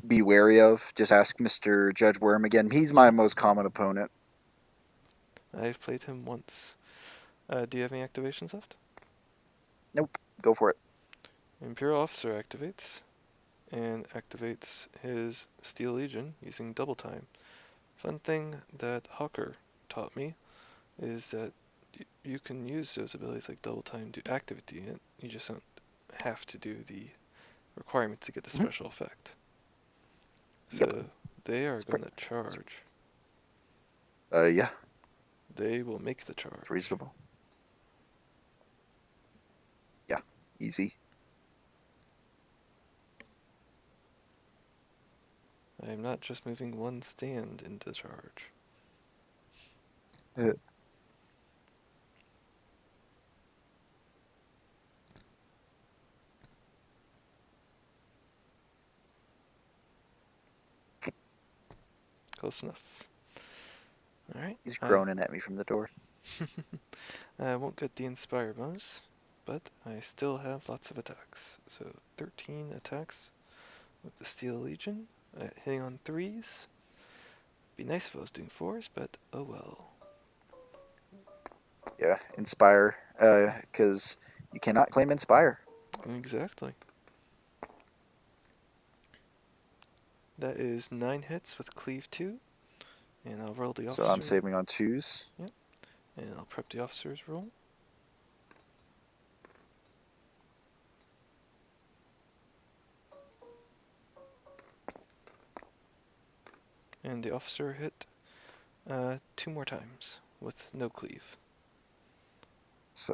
be wary of. Just ask Mr. Judge Worm again. He's my most common opponent. I've played him once. Do you have any activations left? Nope, go for it. Imperial Officer activates, and activates his Steel Legion using double time. Fun thing that Hawker taught me is that you can use those abilities like double time to activate the unit. You just don't have to do the requirement to get the Mhm. special effect. Yep. So they are It's going to charge. yeah, They will make the charge. it's reasonable. Yeah, easy. I am not just moving one stand into charge. Uh, Close enough. Alright. He's groaning at me from the door. I won't get the Inspire bonus, but I still have lots of attacks. So 13 attacks with the Steel Legion, hitting on 3s. Be nice if I was doing 4s, but oh well. Yeah, Inspire, because you cannot claim Inspire. Exactly. That is 9 hits with Cleave 2, and I'll roll the officer. So I'm saving on 2s. Yep, and I'll prep the officer's roll. And the officer hit 2 more times with no cleave. So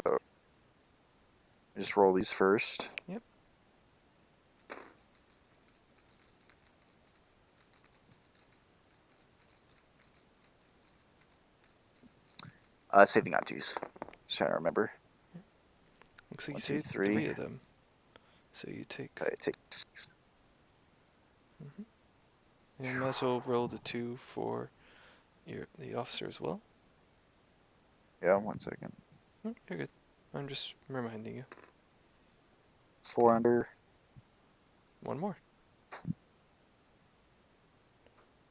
just roll these first. Yep. Saving on twos. Just trying to remember. Looks like 1, you 2, saved 3. 3 of them. So you take. Okay, take 6. And you might as well roll the 2 for the officer as well. Yeah, 1 second. Oh, you're good. I'm just reminding you. 4 under. 1 more.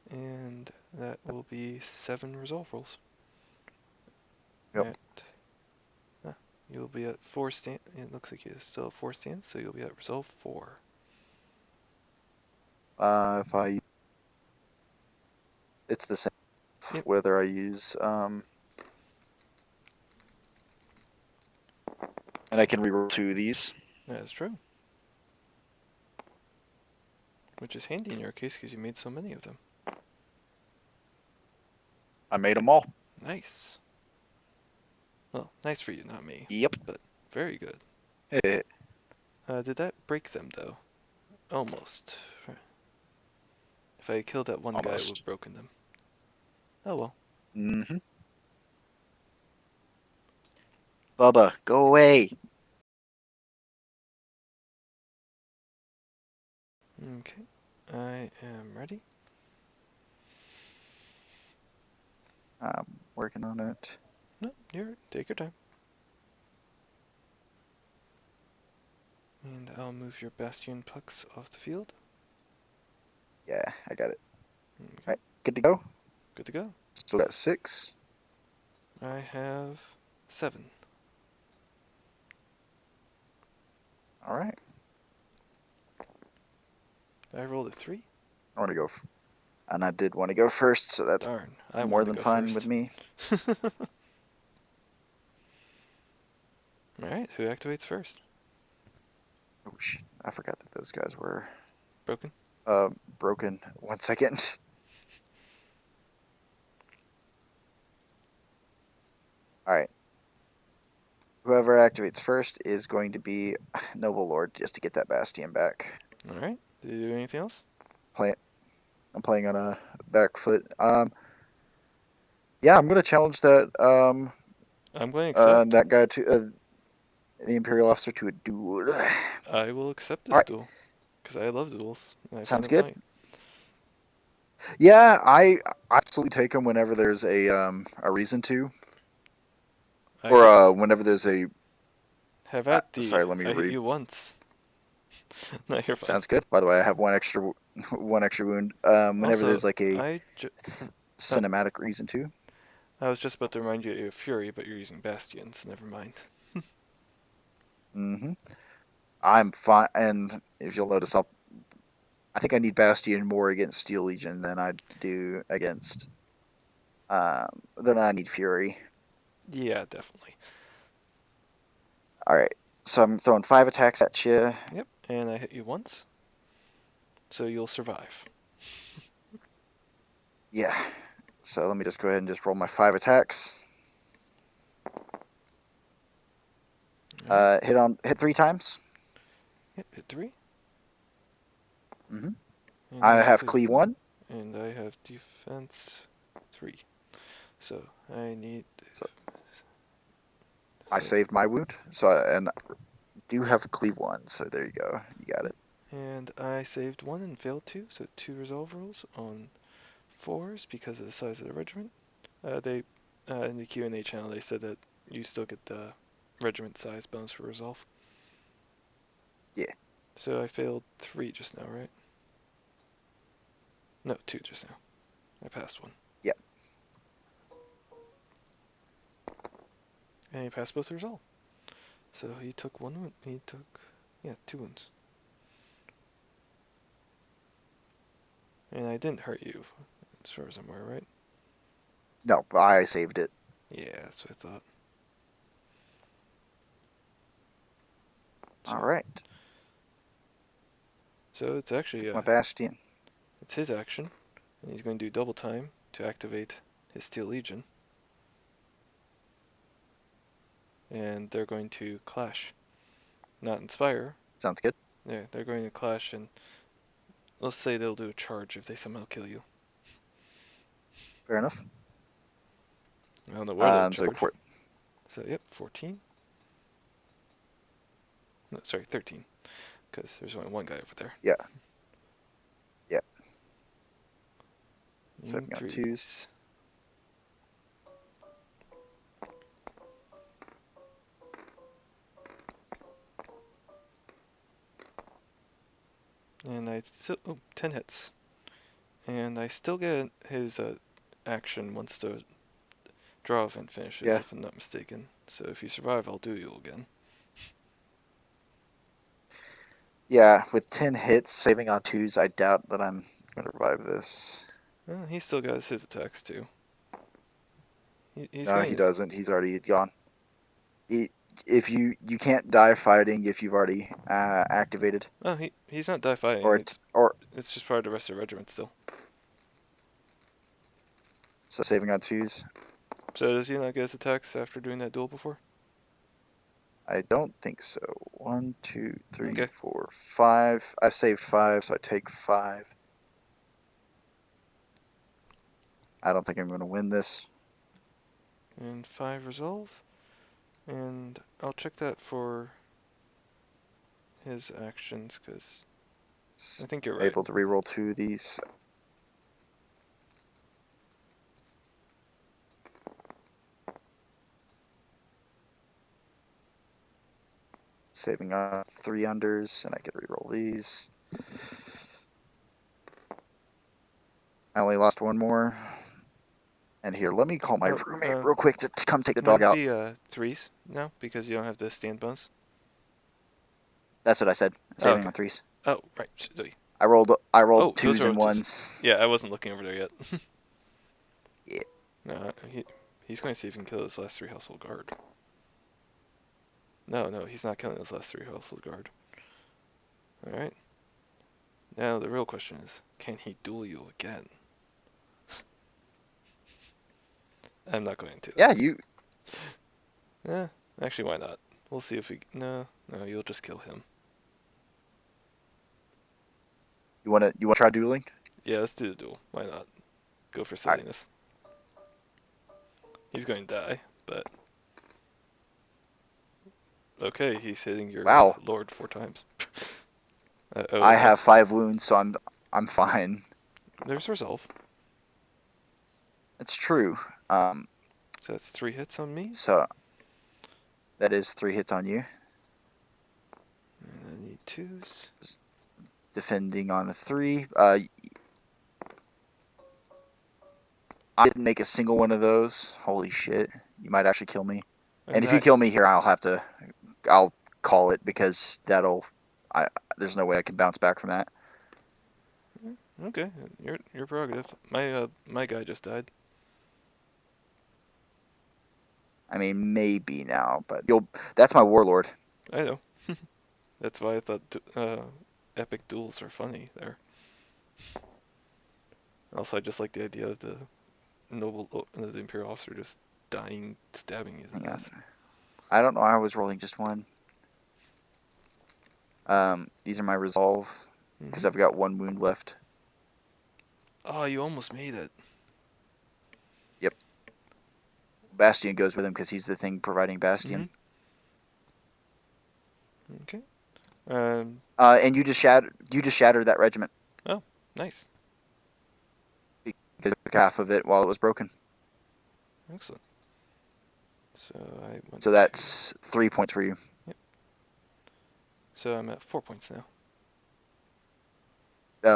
And that will be 7 resolve rolls. Yep. You'll be at 4 stand. It looks like you still have 4 stands, so you'll be at resolve 4. If I, it's the same. Yep. Whether I use and I can reroll 2 of these. That is true. Which is handy in your case because you made so many of them. I made them all. Nice. Well, nice for you, not me. Yep. But very good. Eh, Did that break them, though? Almost. If I had killed that one guy, it would Almost. have broken them. Oh well. Mm-hmm. Bubba, go away. Okay. I am ready. I'm working on it. No, take your time. And I'll move your Bastion pucks off the field. Yeah, I got it. Okay. All right, good to go. Good to go. Still got 6. I have 7. All right. I rolled a 3. I want to go, and I did want to go first, so that's Darn, I more wanted to than go fine first. with me. Alright, who activates first? Oh, I forgot that those guys were Broken? broken. 1 second. All right. Whoever activates first is going to be Noble Lord, just to get that Bastion back. Alright, did you do anything else? I'm playing on a back foot. Yeah, I'm gonna challenge that I'm going to accept. that guy to the Imperial officer to a duel. I will accept this Alright. duel. Because I love duels. And I Sounds find it good. funny. Yeah, I absolutely take them whenever there's a reason to, or whenever there's a. Have at thee. Sorry, let me I hit read. you once. No, you're fine. Sounds good. By the way, I have one extra wound. Whenever Also, there's like a I cinematic reason to. was just about to remind you of Fury, but you're using Bastions. Never mind. Mm-hmm. I'm fine, and if you'll notice, I think I need Bastion more against Steel Legion than I do against. Then I need Fury. Yeah, definitely. All right, so I'm throwing 5 attacks at you. Yep, and I hit you once. So you'll survive. Yeah. So let me just go ahead and just roll my 5 attacks. Right. Hit 3 times. Yep, hit 3. Mm-hmm. And I he's have cleave 1. And I have defense 3. So I need. So I saved my wound. And I do have cleave 1. So there you go. You got it. And I saved 1 and failed 2, so 2 resolve rolls on 4s because of the size of the regiment. They in the Q&A channel they said that you still get the regiment size bonus for resolve. Yeah. So I failed 3 just now, right? No, 2 just now. I passed 1. Yep. And he passed both resolve. So he took 1 wound. He took 2 wounds. And I didn't hurt you, as far as I'm aware, right? No, I saved it. Yeah, that's what I thought. All right. So it's actually my Bastion. it's his action, and he's going to do double time to activate his Steel Legion. And they're going to clash. Not inspire. Sounds good. Yeah, they're going to clash, and let's say they'll do a charge if they somehow kill you. Fair enough. I don't know where they'll So charge. So, yep, 14. No, sorry, 13. Because there's only one guy over there. yeah. Need 7 on 2s. threes. And I still 10 hits. And I still get his action once the draw event finishes, Yeah. if I'm not mistaken. So if you survive, I'll do you again. Yeah, with 10 hits, saving on 2s, I doubt that I'm going to revive this. Well, he still got his attacks too. He's No, going he to... doesn't. He's already gone. If you can't die fighting if you've already activated. Oh, he's not die fighting. Or It's just part of the rest of the regiment still. so saving on 2s. So does he not get his attacks after doing that duel before? I don't think so. 1, 2, 3, Okay. 4, 5. I saved 5, so I take 5. I don't think I'm going to win this. And 5 resolve. And I'll check that for his actions, because I think you're right. Able to reroll 2 of these. Saving on 3 unders, and I can reroll these. I only lost 1 more. And here, let me call my roommate real quick to come take the dog out. Would it be 3s now, because you don't have the stand bonus? That's what I said. Saving okay. on 3s. Oh, right. Sorry. I rolled Oh, 2s and 1s. Yeah, I wasn't looking over there yet. Yeah. No, he's going to see if he can kill his last 3 household guard. No, he's not killing his last 3 household guard. Alright. Now the real question is, can he duel you again? I'm not going to. Yeah, you... Actually, why not? We'll see if we... No, you'll just kill him. You want to try dueling? Yeah, let's do the duel. Why not? Go for silliness. He's going to die, but... Okay, he's hitting your lord 4 times. I have 5 wounds, so I'm fine. There's resolve. It's true. So that's 3 hits on me. So that is 3 hits on you. And I need 2s. Defending on a 3. I didn't make a single one of those. Holy shit! You might actually kill me. And if you kill me here, I'll call it, because there's no way I can bounce back from that. Okay, your prerogative. My guy just died. I mean, maybe now, but that's my warlord. I know. That's why I thought epic duels are funny there. Also, I just like the idea of the the Imperial officer just dying, stabbing you to death. I don't know. I was rolling just 1. These are my resolve, because I've got 1 wound left. Oh, you almost made it. Yep. Bastion goes with him because he's the thing providing Bastion. Okay. And you just shattered that regiment. Oh, nice. Because I took half of it while it was broken. Excellent. So that's 3 points for you. Yep. So I'm at 4 points now.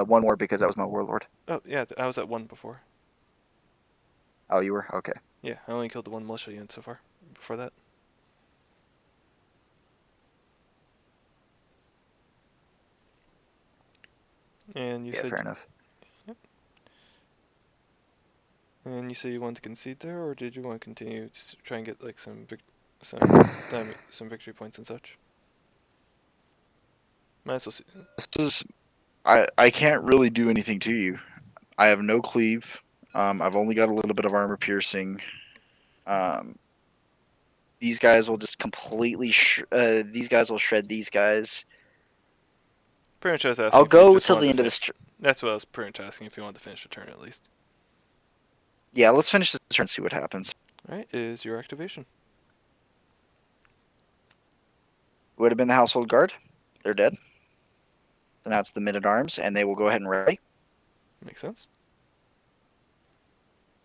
1 more because that was my warlord. Oh, yeah, I was at 1 before. Oh, you were? Okay. Yeah, I only killed the 1 militia unit so far. Before that. And you said... fair enough. Yep. And you said you wanted to concede there, or did you want to continue to try and get like some victory points and such? Might as well see. I can't really do anything to you. I have no cleave. I've only got a little bit of armor piercing. These guys will just completely. These guys will shred these guys. Pretty much I was asking I'll if you go just till wanted the to end of finish. this. That's what I was pretty much asking, if you wanted to finish the turn at least. Yeah, let's finish this turn and see what happens. Alright, is your activation. Would have been the household guard. They're dead. So now it's the men at arms, and they will go ahead and rally. Makes sense.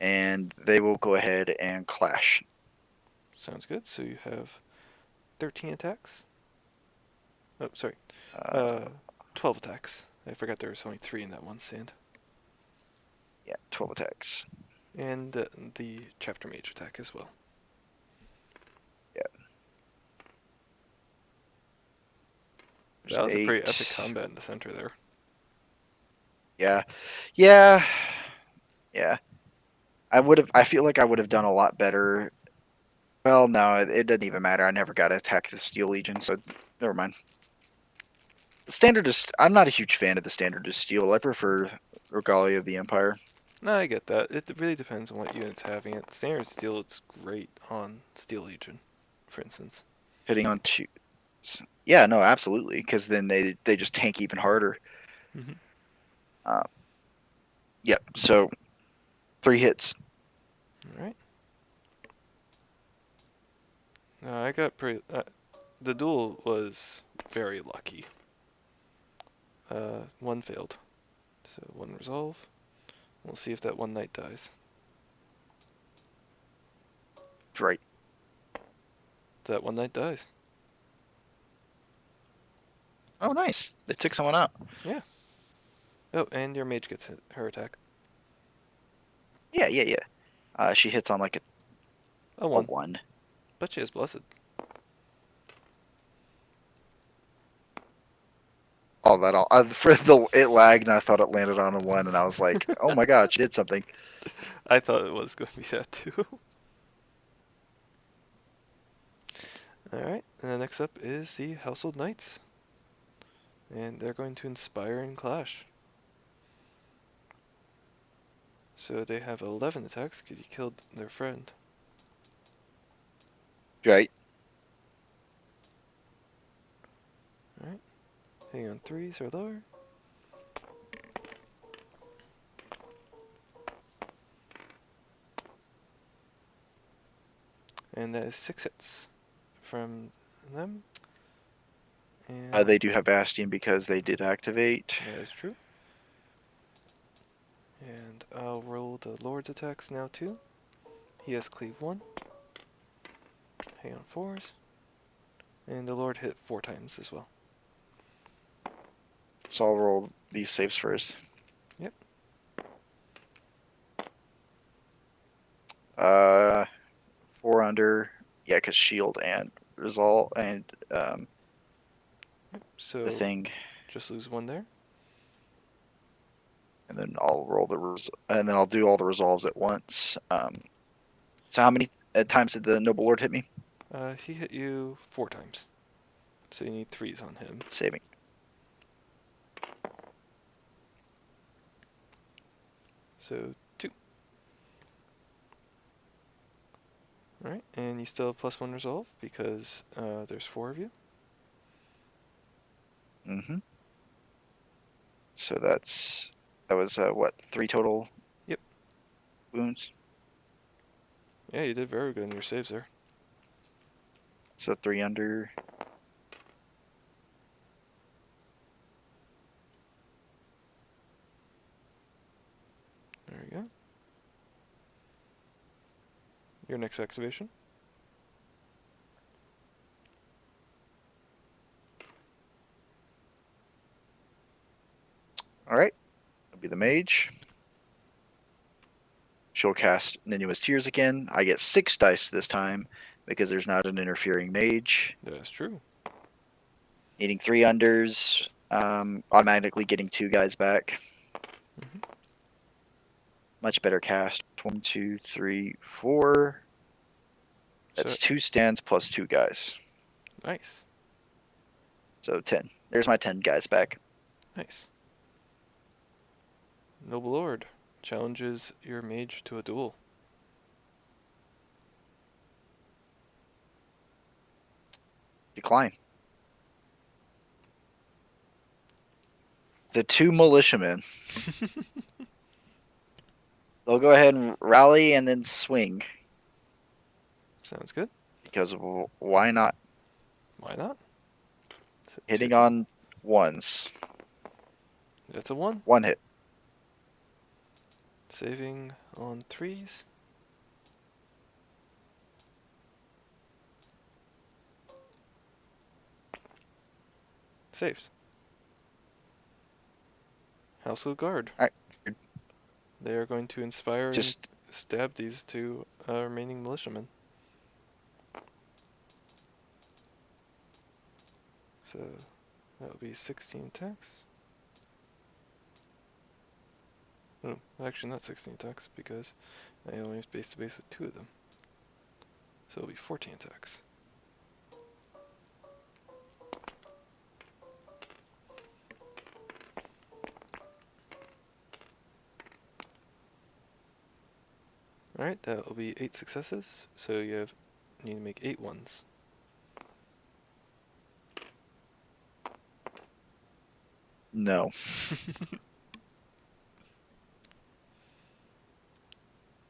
And they will go ahead and clash. Sounds good. So you have 13 attacks. Oh, sorry. Uh, 12 attacks. I forgot there was only 3 in that one stand. yeah, 12 attacks. And the chapter mage attack as well. Yeah. That was a pretty 8. epic combat in the center there. Yeah. Yeah. Yeah. I feel like I would have done a lot better. Well, no, it doesn't even matter. I never got to attack the Steel Legion, so never mind. The standard is. I'm not a huge fan of the standard of Steel. I prefer Regalia of the Empire. No, I get that. It really depends on what unit's having it. Standard Steel, it's great on Steel Legion, for instance. Hitting on 2. Yeah, no, absolutely, because then they just tank even harder. Mm-hmm. Yep. So 3 hits. Alright. No, I got pretty... the duel was very lucky. 1 failed. So 1 resolve. We'll see if that 1 knight dies. Right. That 1 knight dies. Oh, nice. They took someone out. Yeah. Oh, and your mage gets her attack. Yeah. She hits on like A a 1. 1. But she has blessed. All that all it lagged and I thought it landed on a 1 and I was like, oh my god, she did something. I thought it was going to be that too. Alright, and then next up is the Household Knights. And they're going to inspire and clash. So they have 11 attacks because you killed their friend. Right. Alright, hitting on 3s or lower. And that is 6 hits from them. And They do have Bastion because they did activate. that is true. And I'll roll the Lord's attacks now too. He has cleave 1. Hang on 4s. And the Lord hit 4 times as well. So I'll roll these saves first. Yep. 4 under. Yeah, because shield and resolve and Yep. So the thing. just lose 1 there. And then I'll roll and then I'll do all the resolves at once. So how many times did the Noble Lord hit me? He hit you 4 times. So you need 3s on him. Saving. So 2. Alright, and you still have +1 resolve because there's 4 of you. Mm-hmm. So that was what, 3 total? Yep. Wounds. Yeah, you did very good in your saves there. So 3 under. There we go. Your next activation. All right. It'll be the mage. She'll cast Ninua's Tears again. I get 6 dice this time because there's not an interfering mage. That's true. Needing 3 unders. Automatically getting 2 guys back. Mm-hmm. Much better cast. 1, 2, 3, 4. That's So, 2 stands plus 2 guys. nice. So 10. There's my 10 guys back. Nice. Noble Lord. challenges your mage to a duel. Decline. The two militiamen. They'll go ahead and rally and then swing. Sounds good. Because why not? Why not? Hitting on ones. That's a 1. One hit. Saving on 3s. Saved. Household Guard. Alright. They are going to inspire Just and stab these two remaining militiamen. So that would be 16 attacks. Oh, actually not 16 attacks because I only have base to base with 2 of them. So it'll be 14 attacks. Alright, that will be 8 successes, so you need to make 8 ones. no.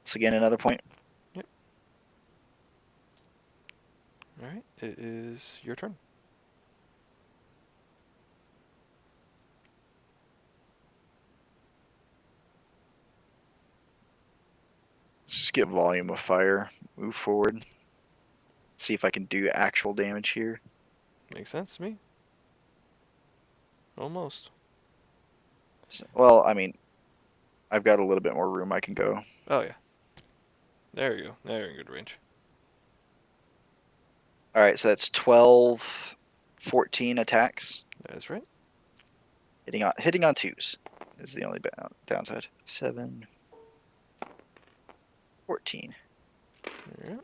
Once again, another point. Yep. Alright, it is your turn. Let's just get volume of fire. Move forward. See if I can do actual damage here. Makes sense to me. Almost. Well, I mean, I've got a little bit more room I can go. Oh yeah. There you go. Now you're in good range. Alright, so that's 12, 14 attacks. That is right. Hitting on twos is the only downside. 7, 14. Yeah.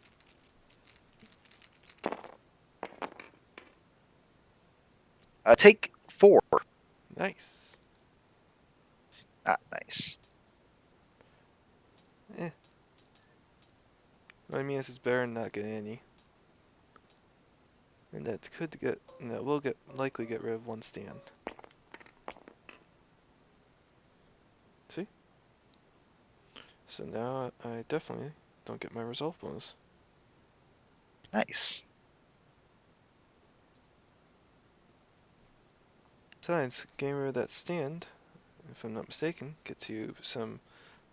Take 4. Nice. Not nice. I mean, it's better than not getting any. And that will likely get rid of 1 stand. See? So now I definitely don't get my resolve bonus. Nice. Besides, getting rid of that stand, if I'm not mistaken, gets you some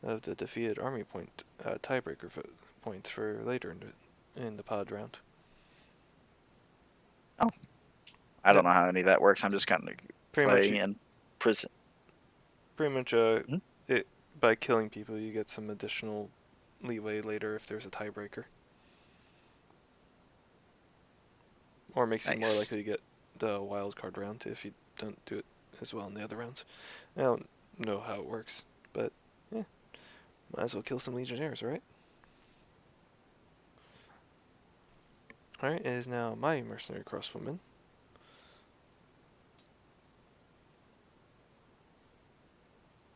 of the defeated army point tiebreaker points for later in the pod round. Oh. I don't know how any of that works. I'm just kind of playing much, in prison. Pretty much, by killing people, you get some additional leeway later if there's a tiebreaker. Or makes you more likely to get the wild card round if you don't do it as well in the other rounds. I don't know how it works, but yeah, might as well kill some legionnaires, right? Alright, it is now my mercenary crossbowmen.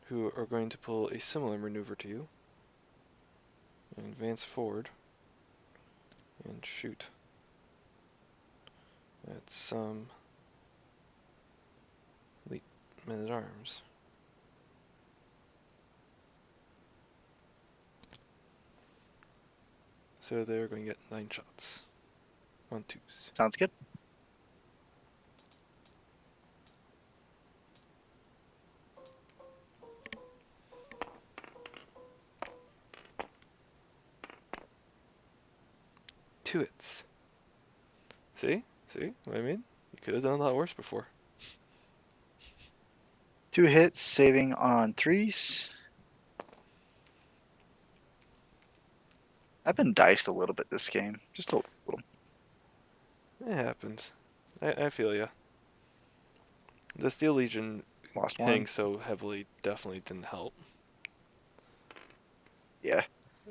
Who are going to pull a similar maneuver to you. And advance forward. And shoot. At some elite men-at-arms. So they're going to get 9 shots. On 2s. Sounds good. Two hits. See? See what I mean? You could have done a lot worse before. 2 hits, saving on 3s. I've been diced a little bit this game. Just a little. It happens. I feel ya. The Steel Legion Lost hitting one. so heavily definitely didn't help. Yeah.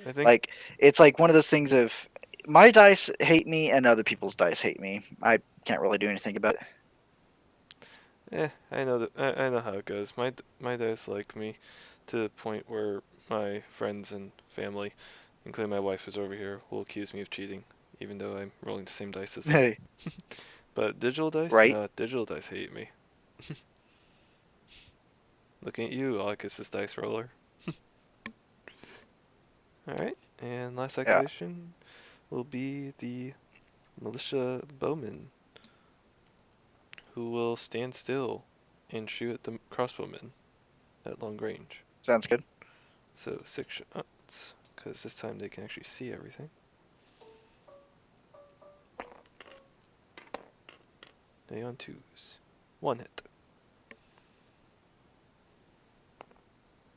I think Like, it's like one of those things of my dice hate me and other people's dice hate me. I can't really do anything about it. I know that I know how it goes. My dice like me to the point where my friends and family, including my wife who's over here, will accuse me of cheating, even though I'm rolling the same dice as them. Hey, But digital dice? right? Digital dice hate me. Looking at you, August is dice roller. Alright, and last Yeah, activation will be the militia bowman, who will stand still and shoot at the crossbowmen at long range. sounds good. So 6 shots, because this time they can actually see everything. They on 2s. 1 hit.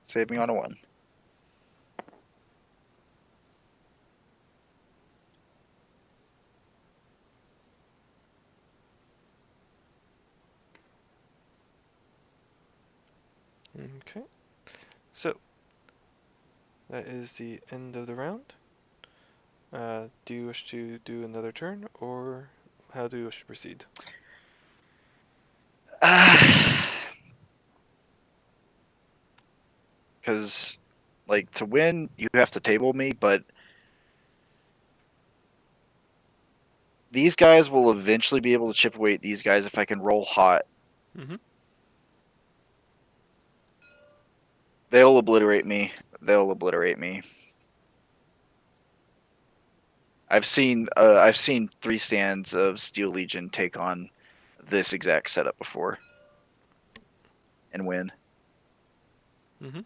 Save me on a 1. Okay. So, that is the end of the round. Do you wish to do another turn, or how do you wish to proceed? Because, like, to win, you have to table me, but these guys will eventually be able to chip away at these guys if I can roll hot. Mm-hmm. They'll obliterate me. They'll obliterate me. I've seen 3 stands of Steel Legion take on this exact setup before and win. Mm-hmm.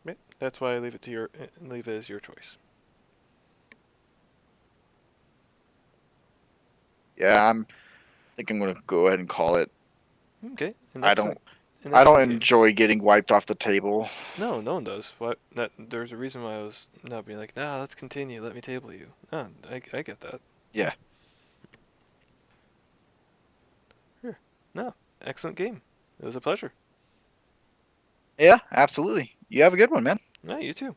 Right. That's why I leave it as your choice. Yeah, I think I'm gonna go ahead and call it. Okay. An I don't excellent game. enjoy getting wiped off the table. No, no one does. What? There's a reason why I was not being like, nah, let's continue. Let me table you. Ah, I get that. Yeah. Sure. No, excellent game. It was a pleasure. Yeah, absolutely. You have a good one, man. No, you too.